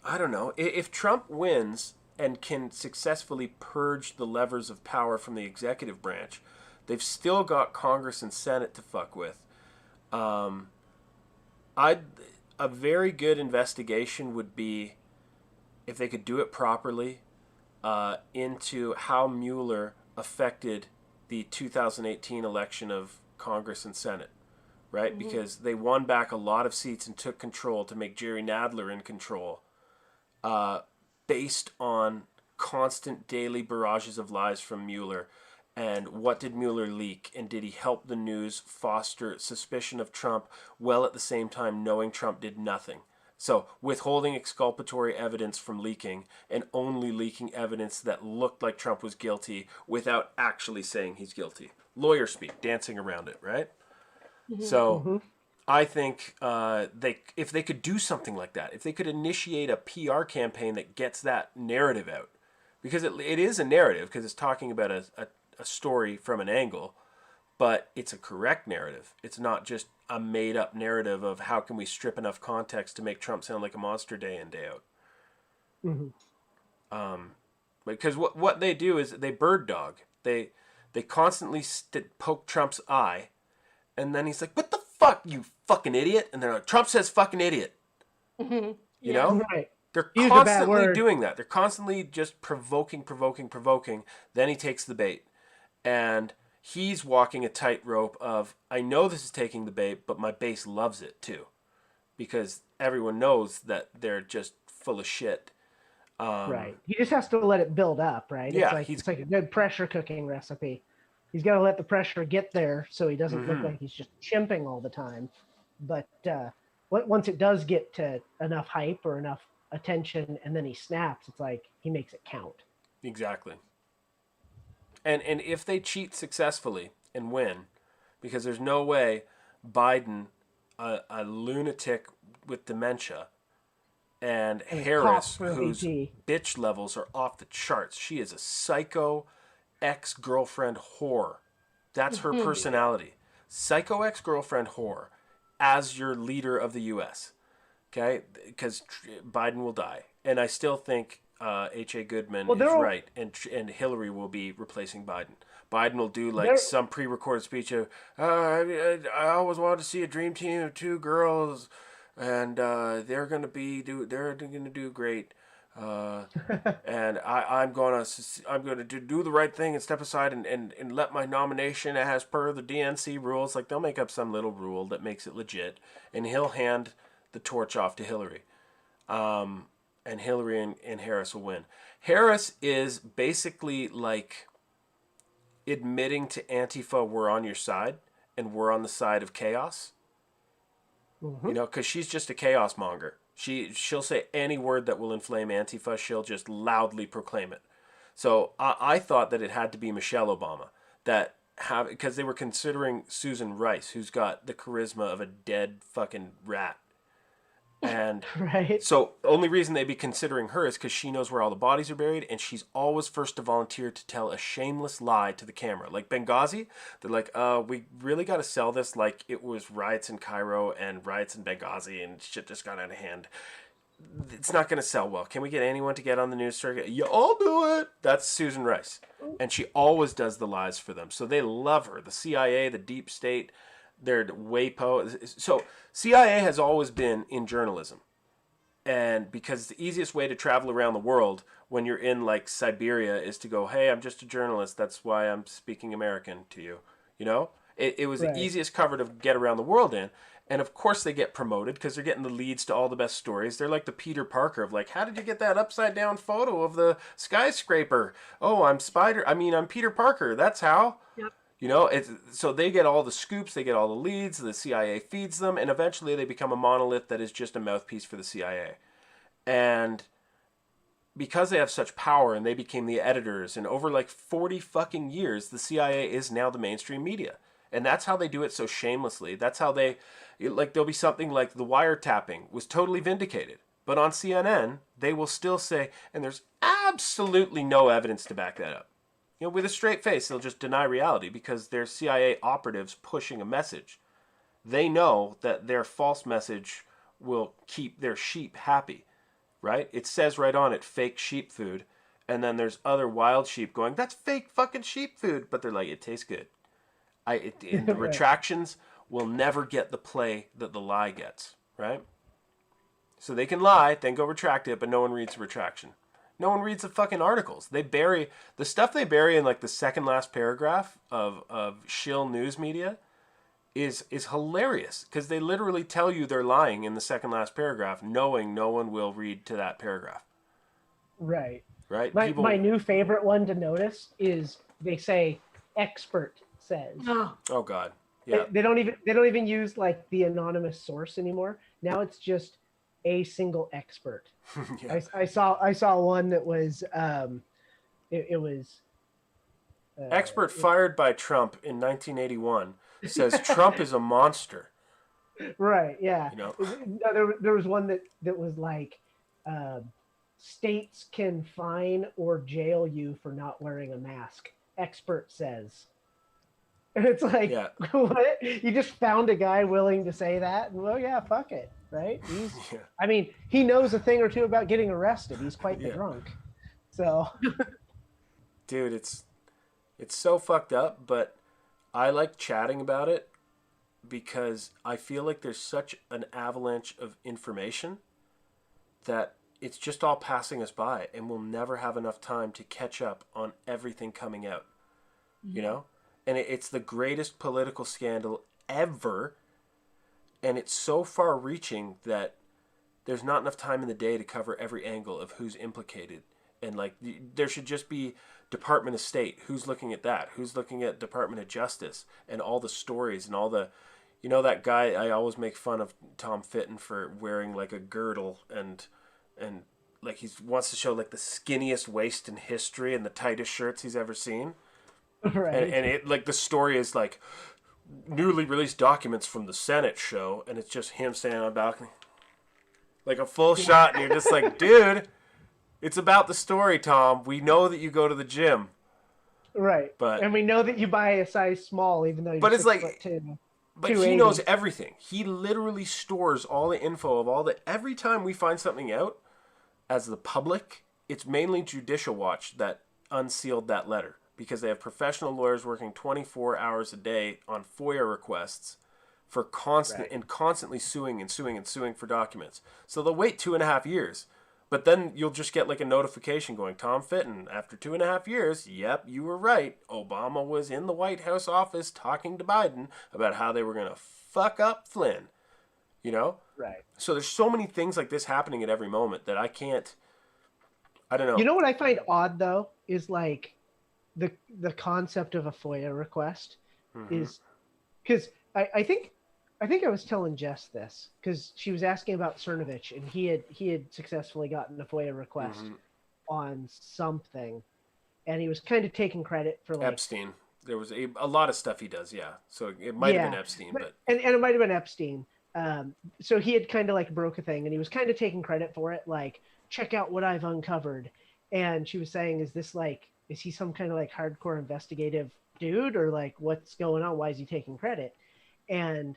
I don't know, if Trump wins and can successfully purge the levers of power from the executive branch, they've still got Congress and Senate to fuck with. A very good investigation would be, if they could do it properly, into how Mueller affected the 2018 election of Congress and Senate, right? Mm-hmm. Because they won back a lot of seats and took control to make Jerry Nadler in control, based on constant daily barrages of lies from Mueller. And what did Mueller leak? And did he help the news foster suspicion of Trump while at the same time knowing Trump did nothing? So withholding exculpatory evidence from leaking and only leaking evidence that looked like Trump was guilty without actually saying he's guilty. Lawyer speak, dancing around it, right? Mm-hmm. So I think if they could do something like that, if they could initiate a PR campaign that gets that narrative out, because it is a narrative, because it's talking about a story from an angle, but it's a correct narrative. It's not just a made-up narrative of how can we strip enough context to make Trump sound like a monster day in, day out. Mm-hmm. Because what they do is they bird dog. They constantly poke Trump's eye, and then he's like, "What the fuck, you fucking idiot?" And they're like, "Trump says fucking idiot." Mm-hmm. You Yes. know? Right. They're Use a bad constantly word. doing that. They're constantly just provoking. Then he takes the bait. And he's walking a tightrope of, I know this is taking the bait, but my base loves it too. Because everyone knows that they're just full of shit. Right. He just has to let it build up, right? Yeah, It's like a good pressure cooking recipe. He's got to let the pressure get there so he doesn't look like he's just chimping all the time. But once it does get to enough hype or enough attention, and then he snaps, it's like he makes it count. exactly. And if they cheat successfully and win, because there's no way Biden, a lunatic with dementia, and And Harris, for whose VP. bitch levels are off the charts. She is a psycho ex-girlfriend whore. That's her personality. Psycho ex-girlfriend whore as your leader of the U.S. Okay? Because Biden will die. And I still think H.A. Goodman is right. And Hillary will be replacing Biden. Biden will do like some pre-recorded speech of, I always wanted to see a dream team of two girls, and they're gonna do great. And I'm gonna do the right thing and step aside and let my nomination as per the DNC rules. Like they'll make up some little rule that makes it legit, and he'll hand the torch off to Hillary. And Hillary and Harris will win. Harris is basically like admitting to Antifa, we're on your side, and we're on the side of chaos. You know, because she's just a chaos monger. She'll say any word that will inflame Antifa. She'll just loudly proclaim it. So I thought that it had to be Michelle Obama because they were considering Susan Rice, who's got the charisma of a dead fucking rat. And Right. so the only reason they'd be considering her is because she knows where all the bodies are buried, and she's always first to volunteer to tell a shameless lie to the camera. Like Benghazi, they're like, we really got to sell this like it was riots in Cairo and riots in Benghazi and shit just got out of hand. It's not going to sell well. Can we get anyone to get on the news circuit? Yeah, I'll do it. That's Susan Rice. And she always does the lies for them. So they love her. The CIA, the deep state, they're WAPO. So CIA has always been in journalism. And because the easiest way to travel around the world when you're in like Siberia is to go, hey, I'm just a journalist. That's why I'm speaking American to you. You know, it was the easiest cover to get around the world in. And of course they get promoted because they're getting the leads to all the best stories. They're like the Peter Parker of like, how did you get that upside down photo of the skyscraper? Oh, I'm Peter Parker. That's how. Yep. You know, so they get all the scoops, they get all the leads, the CIA feeds them, and eventually they become a monolith that is just a mouthpiece for the CIA. And because they have such power and they became the editors, and over like 40 fucking years, the CIA is now the mainstream media. And that's how they do it so shamelessly. That's how there'll be something like the wiretapping was totally vindicated. But on CNN, they will still say, and there's absolutely no evidence to back that up. You know, with a straight face, they'll just deny reality because they're CIA operatives pushing a message. They know that their false message will keep their sheep happy, right? It says right on it, fake sheep food. And then there's other wild sheep going, that's fake fucking sheep food. But they're like, it tastes good. The retractions will never get the play that the lie gets, right? So they can lie, then go retract it, but no one reads the retraction. No one reads the fucking articles. They bury the stuff they bury in like the second last paragraph of shill news media is hilarious because they literally tell you they're lying in the second last paragraph, knowing no one will read to that paragraph. Right. Right. My new favorite one to notice is they say expert says. Oh God. Yeah. They don't even use like the anonymous source anymore. Now it's just a single expert. Yeah. I saw one that was it was expert fired by Trump in 1981 says Trump is a monster. Right. Yeah. You know? No, there was one that was like states can fine or jail you for not wearing a mask. Expert says. And it's like, yeah. What? You just found a guy willing to say that? And well, yeah, fuck it, right? Yeah. I mean, he knows a thing or two about getting arrested. He's quite the drunk. So. Dude, it's so fucked up, but I like chatting about it because I feel like there's such an avalanche of information that it's just all passing us by, and we'll never have enough time to catch up on everything coming out. You know? And it's the greatest political scandal ever, and it's so far reaching that there's not enough time in the day to cover every angle of who's implicated. And like, there should just be Department of State. Who's looking at that? Who's looking at Department of Justice and all the stories and all the, you know, that guy, I always make fun of Tom Fitton for wearing like a girdle and like he wants to show like the skinniest waist in history and the tightest shirts he's ever seen. Right. And it like the story is like newly released documents from the Senate show, and it's just him standing on a balcony. Like a full shot, and you're just like, dude, it's about the story, Tom. We know that you go to the gym. Right. But, and we know that you buy a size small, even though you're but it's like, 6'2". but he knows everything. He literally stores all the info of all the, every time we find something out as the public, it's mainly Judicial Watch that unsealed that letter, because they have professional lawyers working 24 hours a day on FOIA requests for constantly suing and suing and suing for documents. So they'll wait 2.5 years, but then you'll just get like a notification going, Tom Fitton, after 2.5 years, yep, you were right. Obama was in the White House office talking to Biden about how they were going to fuck up Flynn, you know? Right. So there's so many things like this happening at every moment that I don't know. You know what I find odd though is like the concept of a FOIA request is because I think I was telling Jess this because she was asking about Cernovich, and he had successfully gotten a FOIA request on something, and he was kind of taking credit for like Epstein. There was a lot of stuff he does, yeah. So it might have been Epstein, but and it might have been Epstein. So he had kind of like broke a thing, and he was kind of taking credit for it, like, check out what I've uncovered. And she was saying, is he some kind of like hardcore investigative dude, or like what's going on? Why is he taking credit? And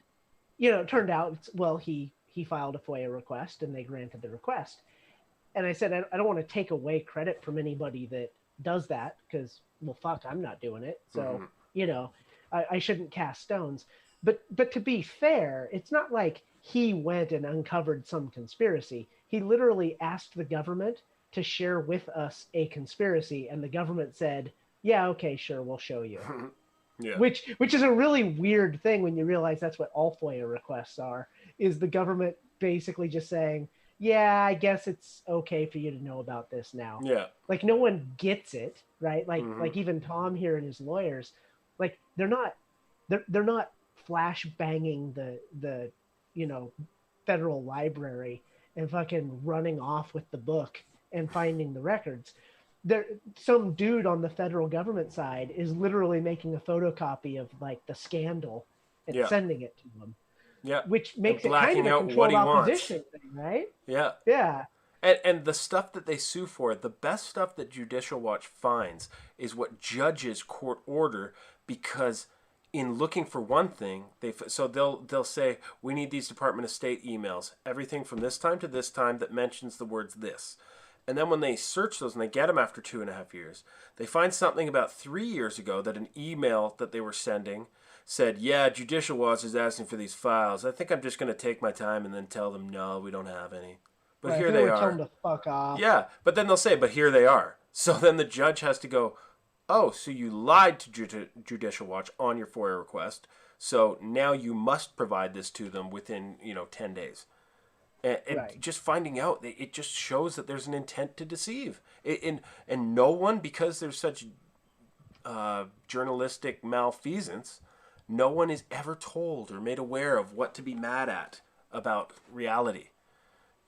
you know, it turned out, well, he filed a FOIA request and they granted the request. And I said, I don't want to take away credit from anybody that does that because, well, fuck, I'm not doing it. So, you know, I shouldn't cast stones. But to be fair, it's not like he went and uncovered some conspiracy. He literally asked the government to share with us a conspiracy, and the government said, yeah, okay, sure, we'll show you. yeah. Which is a really weird thing when you realize that's what all FOIA requests are, is the government basically just saying, yeah, I guess it's okay for you to know about this now. Yeah. Like no one gets it, right? Like even Tom here and his lawyers, like they're not flash banging the you know, federal library and fucking running off with the book and finding the records. Some dude on the federal government side is literally making a photocopy of like the scandal and sending it to them. Yeah. Which makes it blacking kind of a out what controlled he opposition wants. thing, right? Yeah. Yeah. And the stuff that they sue for, the best stuff that Judicial Watch finds is what judges court order, because in looking for one thing, they'll say, we need these Department of State emails, everything from this time to this time that mentions the words this. And then when they search those and they get them after 2.5 years, they find something about 3 years ago that an email that they were sending said, yeah, Judicial Watch is asking for these files. I think I'm just going to take my time and then tell them, no, we don't have any. But here they are. Tell them to fuck off. Yeah, but then they'll say, but here they are. So then the judge has to go, oh, so you lied to Judicial Watch on your FOIA request, so now you must provide this to them within 10 days. And just finding out, it just shows that there's an intent to deceive. And no one, because there's such journalistic malfeasance, no one is ever told or made aware of what to be mad at about reality.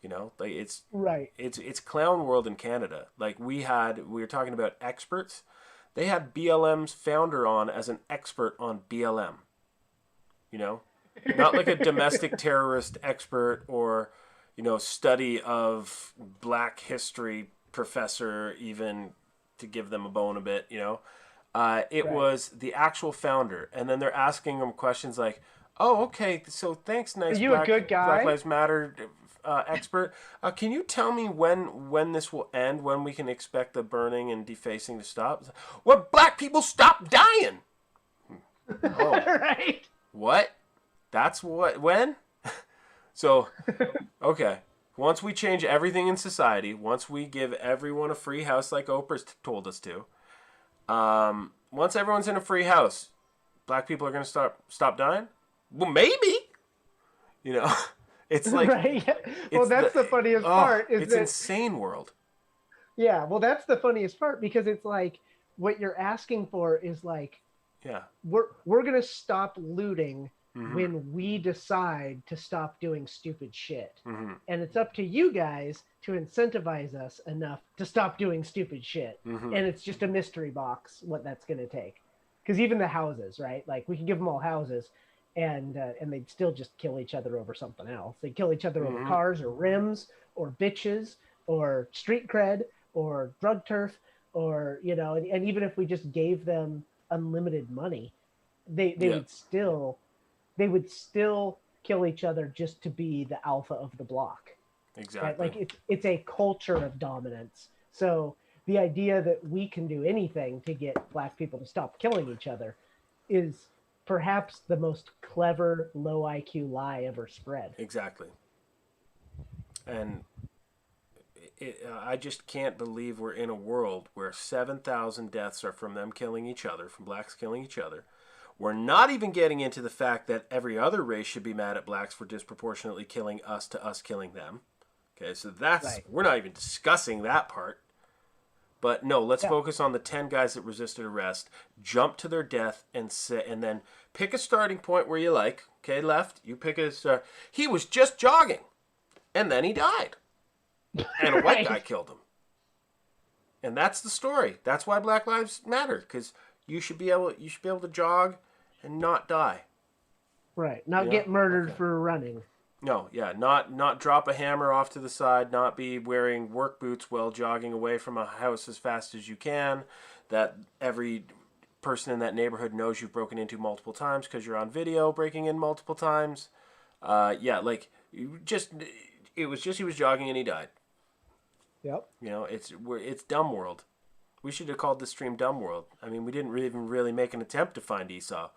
You know, like it's clown world in Canada. Like we were talking about experts. They had BLM's founder on as an expert on BLM. You know, not like a domestic terrorist expert or, study of Black history professor, even to give them a bone a bit, It was the actual founder. And then they're asking him questions like, oh, okay, so thanks, nice. Are you a good guy? Black Lives Matter expert. Can you tell me when this will end, when we can expect the burning and defacing to stop? When black people stop dying. Oh. Right. What? That's when? So, okay. Once we change everything in society, once we give everyone a free house like Oprah's told us to, once everyone's in a free house, black people are going to stop dying? Well, maybe. You know, it's like... right? Well, that's the funniest part. It's insane world. Yeah, well, that's the funniest part because it's like what you're asking for is like, yeah, we're going to stop looting when we decide to stop doing stupid shit. And it's up to you guys to incentivize us enough to stop doing stupid shit. And it's just a mystery box what that's going to take. Because even the houses, right? Like we could give them all houses and they'd still just kill each other over something else. They'd kill each other over cars or rims or bitches or street cred or drug turf or, you know, and even if we just gave them unlimited money, they would still kill each other just to be the alpha of the block. Exactly. Right? Like it's a culture of dominance. So the idea that we can do anything to get black people to stop killing each other is perhaps the most clever low IQ lie ever spread. Exactly. And I just can't believe we're in a world where 7,000 deaths are from them killing each other, from blacks killing each other. We're not even getting into the fact that every other race should be mad at blacks for disproportionately killing us to us killing them. Okay, so that's, right. We're not even discussing that part. But no, let's focus on the 10 guys that resisted arrest, jump to their death, and then pick a starting point where you like. Okay, left, you pick a start. He was just jogging, and then he died. And a white guy killed him. And that's the story. That's why Black Lives Matter, because you should be able to jog and not die. Right. Not get murdered for running. No, yeah. Not drop a hammer off to the side, not be wearing work boots while jogging away from a house as fast as you can, that every person in that neighborhood knows you've broken into multiple times because you're on video breaking in multiple times. It was just he was jogging and he died. Yep. You know, it's Dumb World. We should have called this stream Dumb World. I mean, we didn't even really make an attempt to find Esau.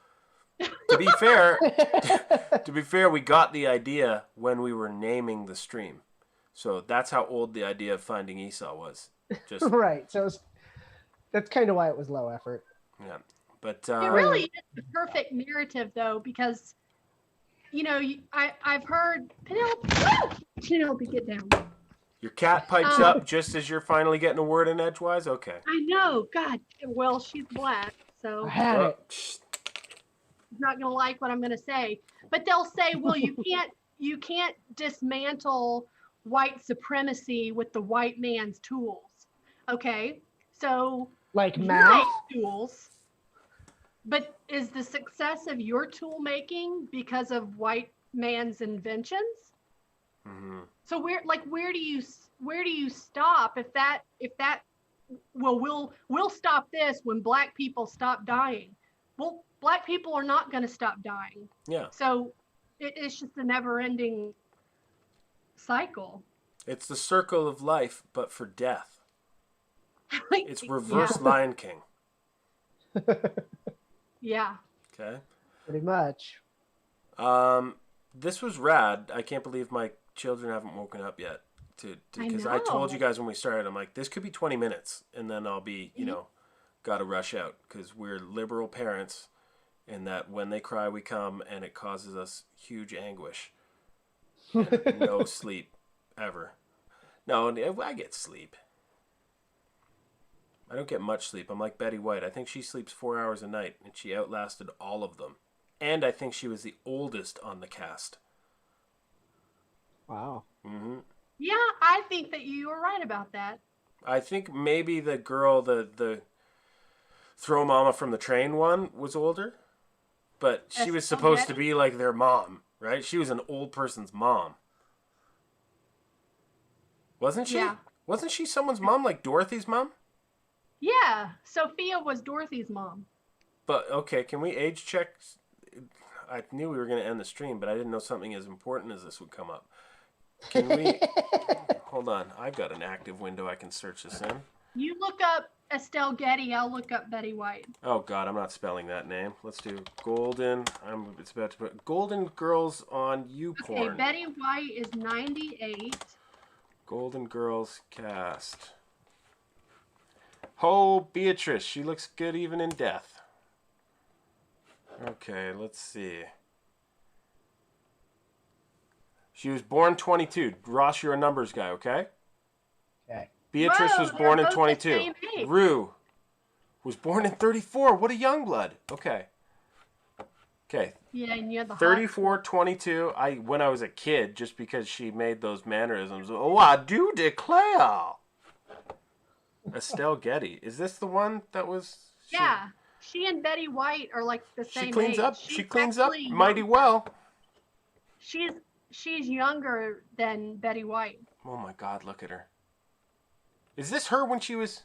To be fair, we got the idea when we were naming the stream. So that's how old the idea of finding Esau was. Just right. So that's kind of why it was low effort. Yeah, but it really is the perfect narrative, though, because I've heard Penelope, get down. Your cat pipes up just as you're finally getting a word in edgewise? Okay. I know. God. Well, she's black, so I had it. She's not going to like what I'm going to say. But they'll say, well, you can't dismantle white supremacy with the white man's tools. Okay? So like math tools. But is the success of your tool making because of white man's inventions? Mm-hmm. So where do you stop we'll stop this when black people stop dying. Well, black people are not going to stop dying. Yeah. So it's just a never-ending cycle. It's the circle of life, but for death. It's reverse Lion King. Yeah. Okay. Pretty much. This was rad. I can't believe my children haven't woken up yet. Because I told you guys when we started, I'm like, this could be 20 minutes, and then I'll be, got to rush out because we're liberal parents, and that when they cry, we come, and it causes us huge anguish. And no sleep ever. No, I get sleep. I don't get much sleep. I'm like Betty White. I think she sleeps 4 hours a night, and she outlasted all of them. And I think she was the oldest on the cast. Wow. Mm-hmm. Yeah, I think that you were right about that. I think maybe the girl, the throw mama from the train one was older, but she was supposed to be like their mom, right? She was an old person's mom. Wasn't she? Yeah. Wasn't she someone's mom, like Dorothy's mom? Yeah, Sophia was Dorothy's mom. But, okay, can we age check? I knew we were going to end the stream, but I didn't know something as important as this would come up. Can we... Hold on. I've got an active window I can search this in. You look up Estelle Getty. I'll look up Betty White. Oh, God. I'm not spelling that name. Let's do Golden... It's about to put... Golden Girls on YouPorn. Okay, Betty White is 98. Golden Girls cast. Oh, Beatrice. She looks good even in death. Okay, let's see. She was born 22. Ross, you're a numbers guy, okay? Okay. Beatrice Whoa, was they're born in both the 22. same age. Rue was born in 34. What a young blood. Okay. Okay. Yeah, and you had the 34, 22. When I was a kid, just because she made those mannerisms. Oh, I do declare. Estelle Getty. Is this the one that was... Yeah. She and Betty White are like the same She cleans age. up. She's She cleans up actually mighty younger. well. She's younger than Betty White. Oh my God, look at her. Is this her when she was...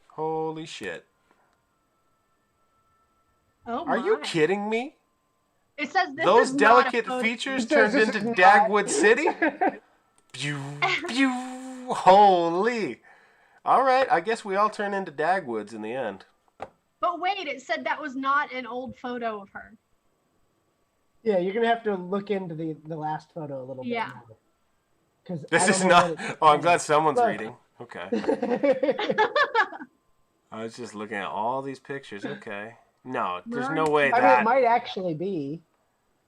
Holy shit. Oh Are my. you kidding me? It says this Those is not a delicate photo. features This turned is into not- Dagwood City? Pew, pew, holy. All right, I guess we all turn into Dagwoods in the end. But wait, it said that was not an old photo of her. Yeah, you're gonna have to look into the last photo a little bit. Yeah. Because This is not... Oh, I'm glad someone's reading. Okay. I was just looking at all these pictures. Okay. No, there's no way I mean, that... it might actually be.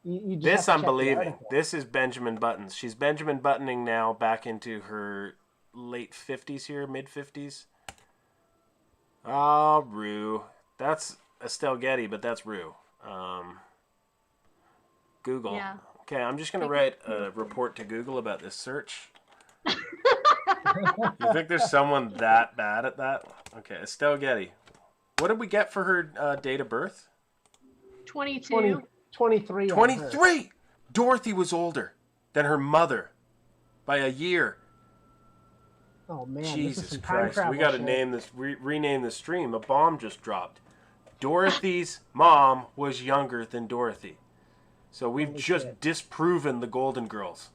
You just This have I'm to check the believing. article. This is Benjamin Buttons. She's Benjamin Buttoning now back into her late 50s here, mid 50s. Oh, Rue. That's Estelle Getty, but that's Rue. Google. Yeah. Okay, I'm just going to write a report to Google about this search. You think there's someone that bad at that? Okay, Estelle Getty. What did we get for her date of birth? 22. 23. on her. 23! Dorothy was older than her mother by a year. Oh man, this is Jesus some time Christ. travel We got to shit. name this, rename the stream. A bomb just dropped. Dorothy's mom was younger than Dorothy. So we've Holy just shit. disproven the Golden Girls.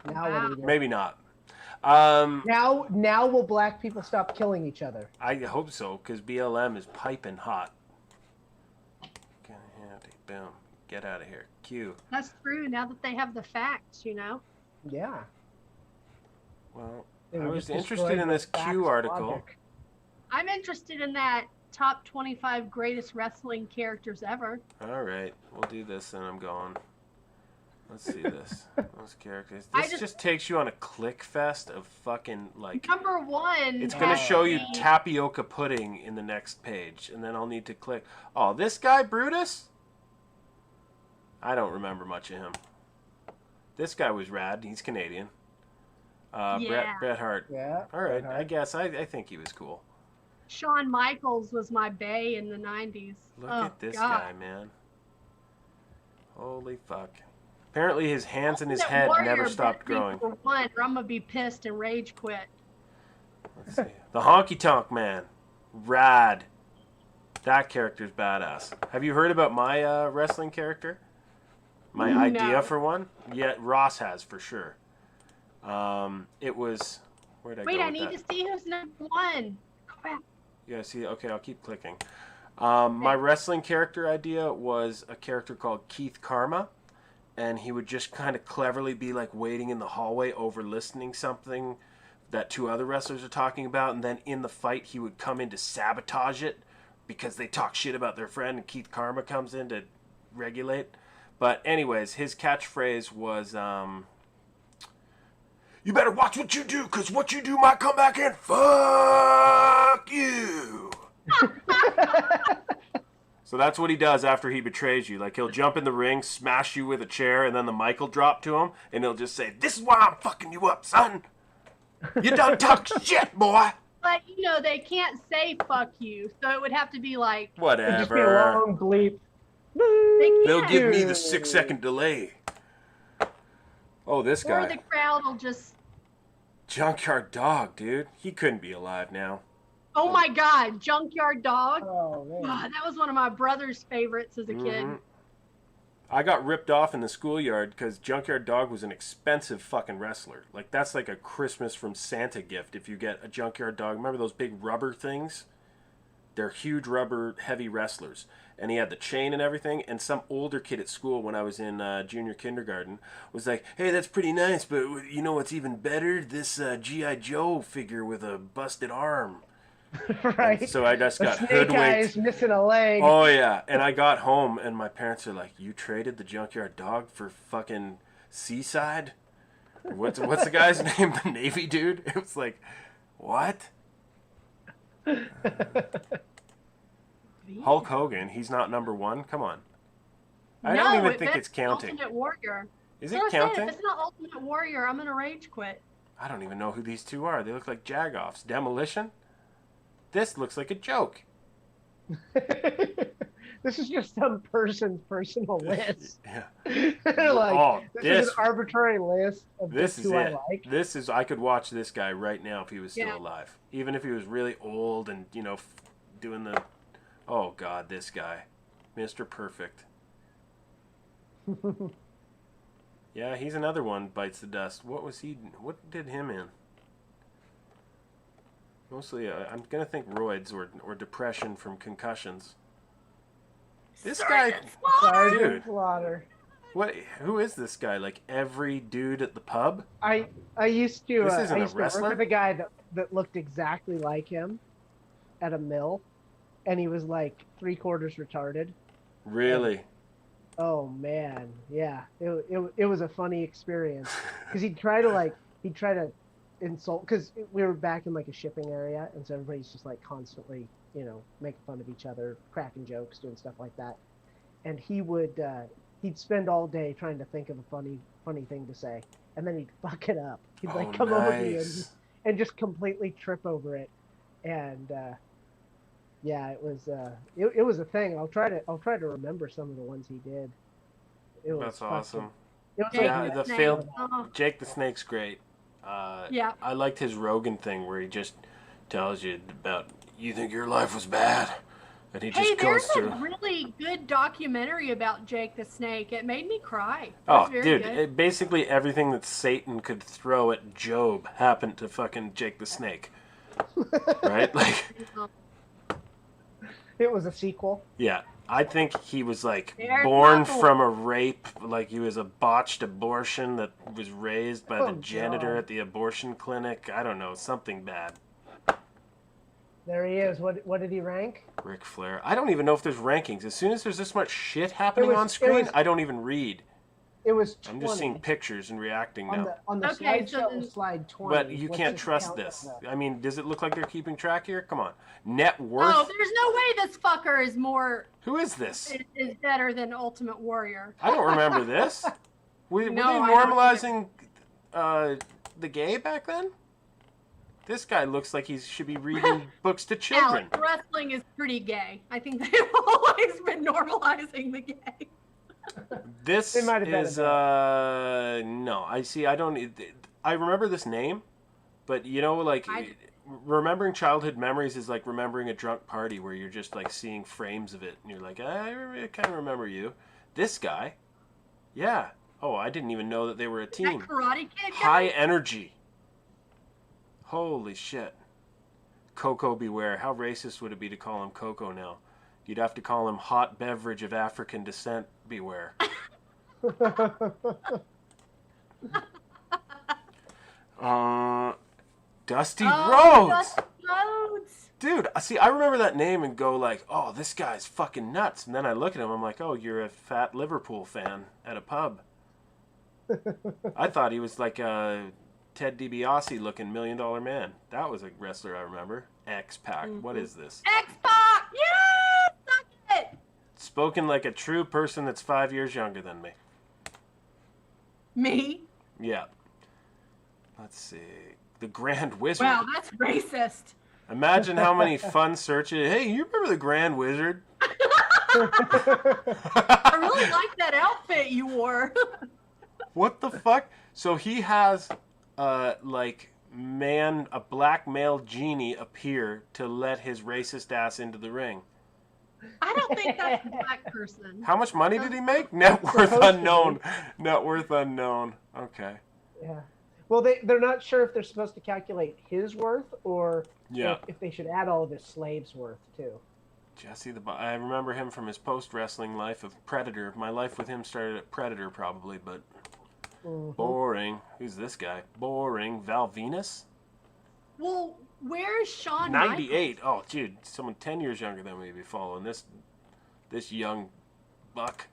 Now what do we do? Maybe not. Now will black people stop killing each other? I hope so, because BLM is piping hot. Boom. Get out of here. Q. That's true. Now that they have the facts, you know. Yeah. Well, They I were was just interested destroyed in with this facts Q and article. logic. I'm interested in that top 25 greatest wrestling characters ever. All right, we'll do this and I'm going. Let's see this. Those characters. I This just- just takes you on a click fest of fucking like. Number one. It's gonna has show to you be- tapioca pudding in the next page, and then I'll need to click. Oh, this guy Brutus. I don't remember much of him. This guy was rad. He's Canadian. Yeah. Bret Hart. Yeah. All right, Bret I Hart. guess I think he was cool. Shawn Michaels was my bae in the 90s. Look Oh, at this God. guy, man. Holy fuck. Apparently his hands and his That head Warrior never stopped beat me growing. For one, or I'm gonna be pissed and rage quit. Let's see. The Honky Tonk Man. Rad. That character's badass. Have you heard about my wrestling character? My No. idea for one? Yeah, Ross has for sure. It was... Where'd I Wait, go I with need that? to see who's number one. Crap. You gotta see. Okay, I'll keep clicking. My wrestling character idea was a character called Keith Karma, and he would just kind of cleverly be like waiting in the hallway, over listening something that two other wrestlers are talking about, and then in the fight he would come in to sabotage it because they talk shit about their friend, and Keith Karma comes in to regulate. But anyways, his catchphrase was, "You better watch what you do, because what you do might come back and fuck you." So that's what he does after he betrays you. Like, he'll jump in the ring, smash you with a chair, and then the mic will drop to him, and he'll just say, "This is why I'm fucking you up, son. You done talk shit, boy." But you know they can't say "fuck you," so it would have to be like It'd just be a Whatever. long bleep. they can't. They'll give me the 6-second delay. Oh, this Or the guy. crowd will just. Junkyard Dog, dude. He couldn't be alive now. Oh my God, Junkyard Dog. Oh man. God, that was one of my brother's favorites as a kid. Mhm. I got ripped off in the schoolyard because Junkyard Dog was an expensive fucking wrestler. Like, that's like a Christmas from Santa gift if you get a Junkyard Dog. Remember those big rubber things? They're huge rubber heavy wrestlers. And he had the chain and everything. And some older kid at school when I was in junior kindergarten was like, hey, that's pretty nice, but you know what's even better? This G.I. Joe figure with a busted arm. Right. And so I just got Snake hoodwinked. Eyes missing a leg. Oh, yeah. And I got home, and my parents are like, you traded the junkyard dog for fucking Seaside? What's the guy's name? The Navy dude? It was like, what? Hulk Hogan, he's not number one? Come on. I don't even think it's counting. Ultimate Warrior. Is it counting? If it's not Ultimate Warrior, I'm going to rage quit. I don't even know who these two are. They look like Jagoffs. Demolition? This looks like a joke. This is just some person's personal list. Yeah. Like, this is an arbitrary list of this who I like. I could watch this guy right now if he was still alive. Even if he was really old and, doing the... Oh, God, this guy. Mr. Perfect. Yeah, he's another one, bites the dust. What did him in? Mostly, I'm going to think roids or depression from concussions. This guy... Sergeant Slaughter. Who is this guy? Like every dude at the pub? I used to... This isn't I used a wrestler? to work with a guy that looked exactly like him at a mill. And he was like 3/4 retarded. Really? Oh man, yeah. It was a funny experience because he'd try to insult, because we were back in like a shipping area, and so everybody's just like constantly, making fun of each other, cracking jokes, doing stuff like that. And he'd spend all day trying to think of a funny thing to say, and then he'd fuck it up. He'd come over to you and just completely trip over it, and. Yeah, it was a thing. I'll try to remember some of the ones he did. That's awesome. It was the failed Jake the Snake's great. Yeah. I liked his Rogan thing where he just tells you about, you think your life was bad, and he just goes through. There's a really good documentary about Jake the Snake. It made me cry. Oh, dude! Basically everything that Satan could throw at Job happened to fucking Jake the Snake, right? Like. It was a sequel. Yeah, I think he was born from a rape, like he was a botched abortion that was raised by the janitor at the abortion clinic. I don't know, something bad. There he is. What did he rank? Ric Flair. I don't even know if there's rankings. As soon as there's this much shit happening on screen, I don't even read. It was 20. I'm just seeing pictures and reacting now. On the slideshow, it was slide 20. But you can't trust this. I mean, does it look like they're keeping track here? Come on. Net worth? Oh, there's no way this fucker is more... Who is this? Is better than Ultimate Warrior. I don't remember this. Were they normalizing the gay back then? This guy looks like he should be reading books to children. Alex, wrestling is pretty gay. I think they've always been normalizing the gay. This is no. I remember this name, but remembering childhood memories is like remembering a drunk party where you're just like seeing frames of it and you're like, I kind of remember you. This guy, yeah. Oh, I didn't even know that they were a team. That Karate Kid guy? High energy. Holy shit. Coco beware. How racist would it be to call him Coco now? You'd have to call him hot beverage of African descent beware. Dusty Rhodes. Dusty Rhodes. Dude, see, I remember that name and go like, oh, this guy's fucking nuts. And then I look at him, I'm like, oh, you're a fat Liverpool fan at a pub. I thought he was like a Ted DiBiase looking $1 Million Man. That was a wrestler I remember. X-Pac. Mm-hmm. What is this? X-Pac! Yeah! Suck it! Spoken like a true person that's 5 years younger than me. Me? Yeah. Let's see. The Grand Wizard. Wow, that's racist. Imagine how many fun searches. Hey, you remember the Grand Wizard? I really like that outfit you wore. What the fuck? So he has, a black male genie appear to let his racist ass into the ring. I don't think that's a black person. How much money did he make? Net worth unknown. Net worth unknown. Okay. Yeah. Well, they're not sure if they're supposed to calculate his worth or Yeah. If they should add all of his slaves worth too. Jesse I remember him from his post-wrestling life of Predator. My life with him started at Predator probably, but boring. Who's this guy? Boring. Val Venus? Well, where's Shawn 98. Oh, dude, someone 10 years younger than me be following this young buck.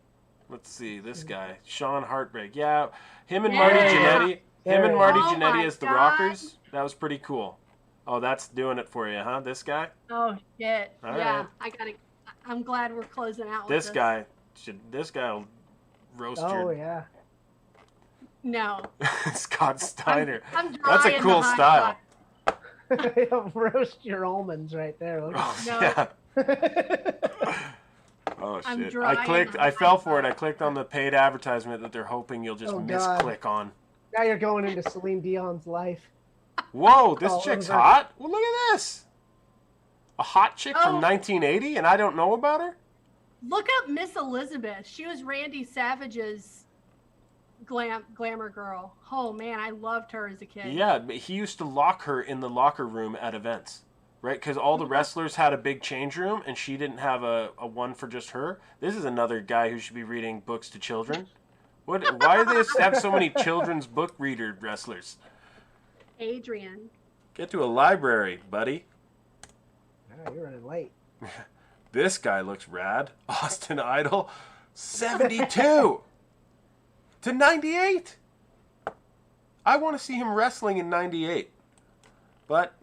Let's see, this guy, Sean Heartbreak. Yeah, him and Marty Jannetty. Him and Marty Jannetty as the Rockers. That was pretty cool. Oh, that's doing it for you, huh? This guy? Oh shit! All yeah, right. I'm glad we're closing out. This with guy this guy'll roast Oh your. yeah. No. Scott Steiner. I'm That's a dry in cool the hot style. He'll roast your almonds right there. Look Oh, No. yeah. Oh I'm shit! dry I fell for it. I clicked on the paid advertisement that they're hoping you'll just Oh, God. misclick on. Now you're going into Celine Dion's life. Whoa, this Oh, chick's over. hot. Well, look at this. A hot chick from Oh. 1980, and I don't know about her. Look up Miss Elizabeth. She was Randy Savage's glamour girl. Oh man, I loved her as a kid. Yeah, but he used to lock her in the locker room at events, right? Because all the wrestlers had a big change room, and she didn't have a one for just her. This is another guy who should be reading books to children. What? Why do they have so many children's book reader wrestlers? Adrian. Get to a library, buddy. Oh, you're running late. This guy looks rad. Austin Idol, 72 to 98. I want to see him wrestling in 98, but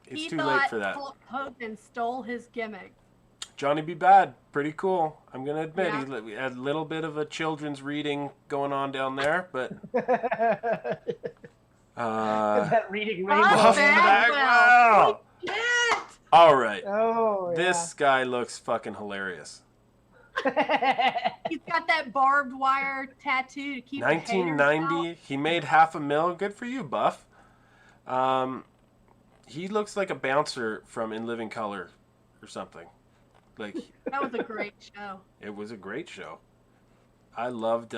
it's He too thought late for that. Hulk Hogan stole his gimmick. Johnny B. Bad, pretty cool. I'm gonna admit Yeah. he had a little bit of a children's reading going on down there, but That reading Buff rainbow. Buff Bagwell. Bagwell. Shit! All right, Oh, yeah. this guy looks fucking hilarious. He's got that barbed wire tattoo to keep the haters 1990, out. he made $500,000. Good for you, Buff. He looks like a bouncer from In Living Color or something. Like, That was a great show. it was a great show. I loved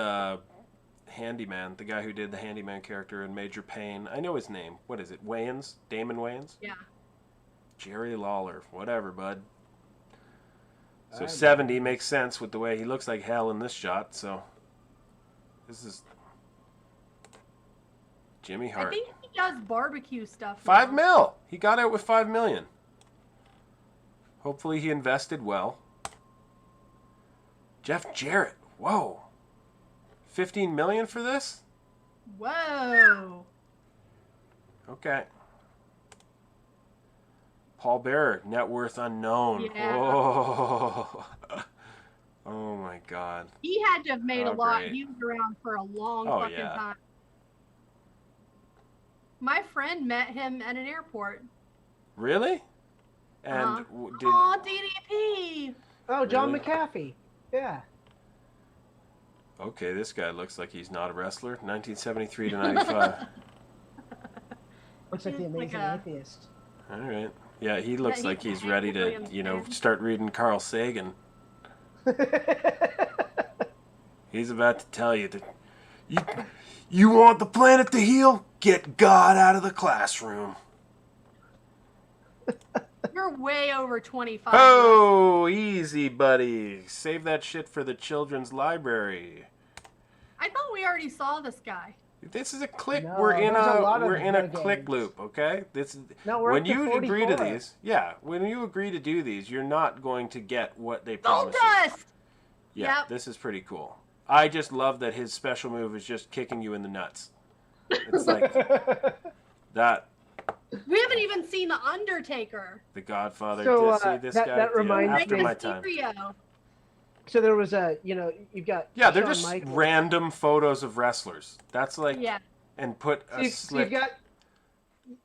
Handyman, the guy who did the Handyman character in Major Payne. I know his name. What is it? Wayans? Damon Wayans? Yeah. Jerry Lawler. Whatever, bud. So 70 makes sense with the way he looks like hell in this shot. So this is Jimmy I Hart. think he does barbecue stuff. $5 now. million. He got out with $5 million. Hopefully he invested well. Jeff Jarrett. Whoa. $15 million for this? Whoa. Okay. Paul Bearer, net worth unknown. Yeah. Oh. Oh my God. He had to have made Oh, a lot. great. He was around for a long Oh, fucking yeah. time. My friend met him at an airport. Really? And did Aw, DDP. Oh, John Really? McAfee. Yeah. okay, this guy looks like he's not a wrestler. 1973 to 95. Looks like the He's like amazing a- atheist. All right. Yeah, he looks he's like he's Hank ready to, Williams you know, fan. start reading Carl Sagan. He's about to tell you that you want the planet to heal? Get God out of the classroom. You're way over 25. Oh, easy, buddy. Save that shit for the children's library. I thought we already saw this guy. This is a click. No, we're in there's a lot of we're in a renegades. click loop, okay? This is No, we're when up to you agree to 44. these. Yeah, when you agree to do these, you're not going to get what they Gold promise you. dust! Yeah, Yep. this is pretty cool. I just love that his special move is just kicking you in the nuts. It's like that. We haven't even seen The Undertaker. The Godfather. So, See this that- guy? that reminds after me- my Rey time. Mysterio. So there was a, you've got. Yeah, they're Shawn just Michaels. random photos of wrestlers. That's like, Yeah. and put So a you've slick. got.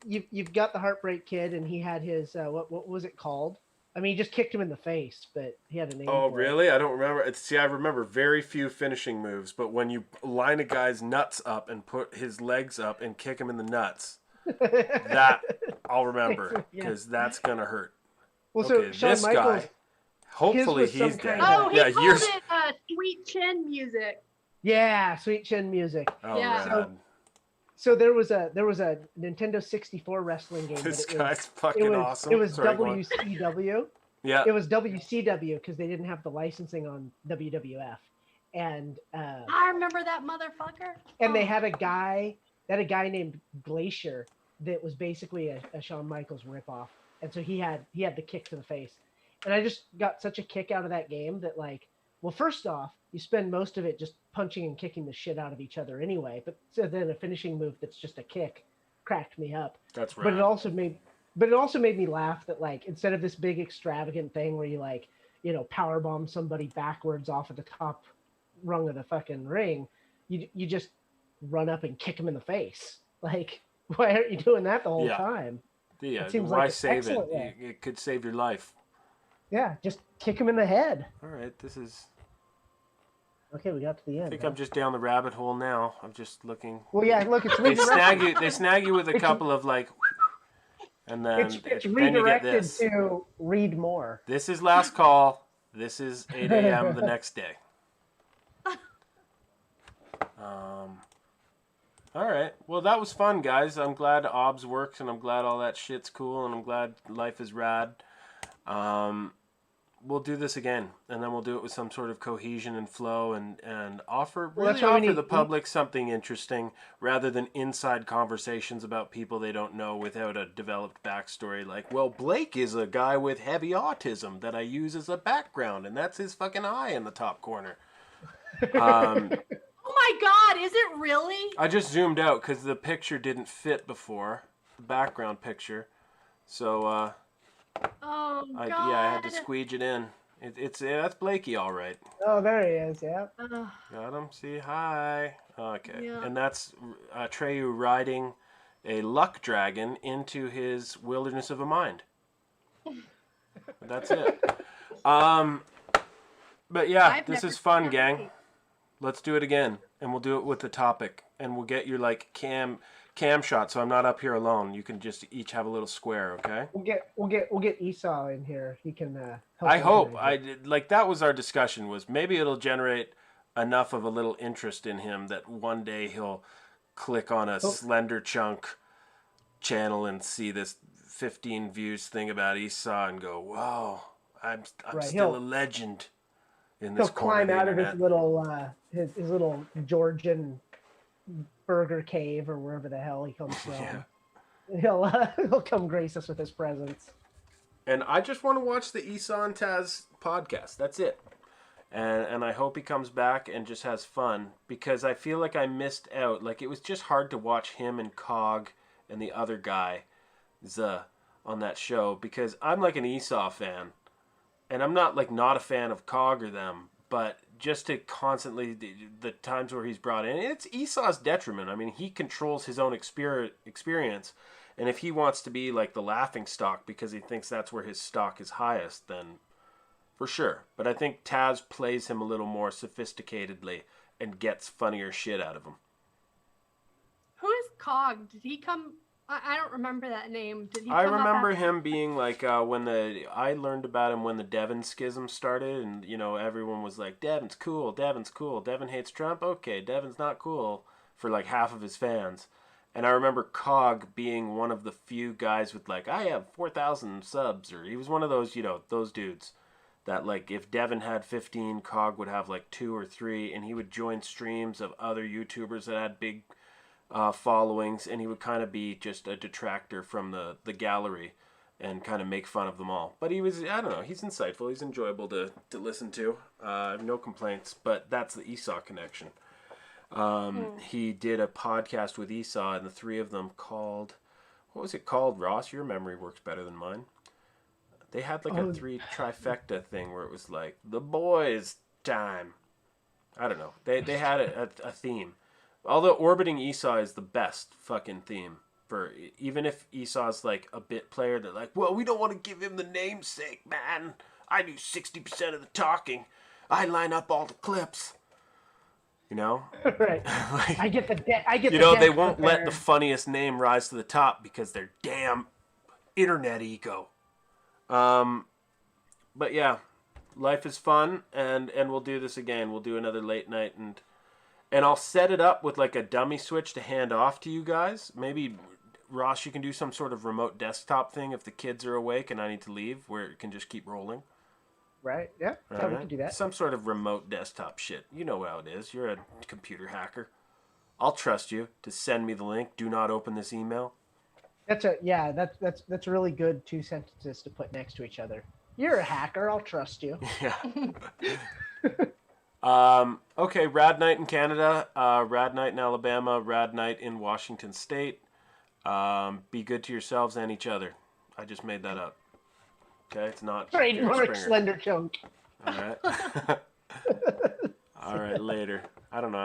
You've got the Heartbreak Kid, and he had his what was it called? I mean, he just kicked him in the face, but he had a name. Oh, for it. really? I don't remember. See, I remember very few finishing moves, but when you line a guy's nuts up and put his legs up and kick him in the nuts, that I'll remember Yeah. because that's gonna hurt. Well, so Okay, Shawn this Michaels. guy. Hopefully was some he's dead. kind Oh, he yeah, called yours. it Sweet Chin Music. Yeah, Sweet Chin Music. Oh, Yeah. rad. So there was a Nintendo 64 wrestling game. This but guy's fucking awesome. It was Sorry, go on. WCW. Yeah. It was WCW because they didn't have the licensing on WWF, and I remember that motherfucker. and they had a guy named Glacier that was basically a Shawn Michaels ripoff, and so he had the kick to the face, and I just got such a kick out of that game that like, well, first off, you spend most of it just punching and kicking the shit out of each other anyway, but so then a finishing move that's just a kick cracked me up. That's right. But it also made me laugh that like instead of this big extravagant thing where you like, power bomb somebody backwards off of the top rung of the fucking ring, you just run up and kick him in the face. Like, why aren't you doing that the whole time? Yeah, it seems why like save it? It could save your life. Yeah, just kick him in the head. All right, this is... Okay, we got to the end. I think I'm just down the rabbit hole now. I'm just looking. Well, yeah, look, it's They redirected. snag you with a couple of like... And then, It's then you get redirected this. to read more. This is last call. This is 8 a.m. the next day. All right. Well, that was fun, guys. I'm glad OBS works, and I'm glad all that shit's cool, and I'm glad life is rad. We'll do this again, and then we'll do it with some sort of cohesion and flow, and offer the public something interesting rather than inside conversations about people they don't know without a developed backstory. Like, well, Blake is a guy with heavy autism that I use as a background, and that's his fucking eye in the top corner. Oh my God, is it really? I just zoomed out because the picture didn't fit before, the background picture. So, Oh God. I had to squeege it in. That's Blakey, all right. Oh, there he is, yeah. Got him. See, hi. Okay. Yeah. And that's Treyu riding a luck dragon into his wilderness of a mind. That's it. But yeah, this is fun, gang. Let's do it again, and we'll do it with the topic, and we'll get your like cam shot, so I'm not up here alone. You can just each have a little square, okay? We'll get Esau in here. He can help. I hope. That was our discussion. Was maybe it'll generate enough of a little interest in him that one day he'll click on a Slender Chunk channel and see this 15 views thing about Esau and go, "Whoa, I'm still a legend." He'll climb out of his little his little Georgian burger cave or wherever the hell he comes from. Yeah. He'll come grace us with his presence. And I just want to watch the Esau and Taz podcast. That's it. And I hope he comes back and just has fun, because I feel like I missed out. Like, it was just hard to watch him and Cog and the other guy, on that show, because I'm like an Esau fan. And I'm not not a fan of Cog or them, but just to constantly, the times where he's brought in, it's Esau's detriment. I mean, he controls his own experience, and if he wants to be like the laughing stock because he thinks that's where his stock is highest, then for sure. But I think Taz plays him a little more sophisticatedly and gets funnier shit out of him. Who is Cog? Did he come? I don't remember that name. Did he? I remember him being like I learned about him when the Devon schism started, and everyone was like, Devon's cool, Devon hates Trump. Okay, Devon's not cool for like half of his fans. And I remember Cog being one of the few guys with like, I have 4,000 subs, or he was one of those those dudes that like if Devon had 15, Cog would have like 2 or 3, and he would join streams of other YouTubers that had big followings, and he would kind of be just a detractor from the gallery and kind of make fun of them all. But he was, I don't know, he's insightful, he's enjoyable to listen to. I have no complaints, but that's the Esau connection. He did a podcast with Esau, and the three of them called, what was it called, Ross? Your memory works better than mine. They had like a 3 trifecta thing where it was like, the boys' time. I don't know. They had a theme. Although Orbiting Esau is the best fucking theme for, even if Esau's like a bit player, they're like, well, we don't want to give him the namesake, man. I do 60% of the talking. I line up all the clips. Right. I get the they won't let the funniest name rise to the top because they're damn internet ego. But yeah, life is fun, and we'll do this again. We'll do another late night, and And I'll set it up with like a dummy switch to hand off to you guys. Maybe, Ross, you can do some sort of remote desktop thing if the kids are awake and I need to leave, where it can just keep rolling. Right? Yeah. All Yeah, we right? can do that. Some sort of remote desktop shit. You know how it is. You're a computer hacker. I'll trust you to send me the link. Do not open this email. That's really good 2 sentences to put next to each other. You're a hacker. I'll trust you. Yeah. Okay, Rad Night in Canada, Rad Night in Alabama, Rad Night in Washington State. Be good to yourselves and each other. I just made that up. Okay, it's not Trademark Slender Chunk. All right. All right, later. I don't know.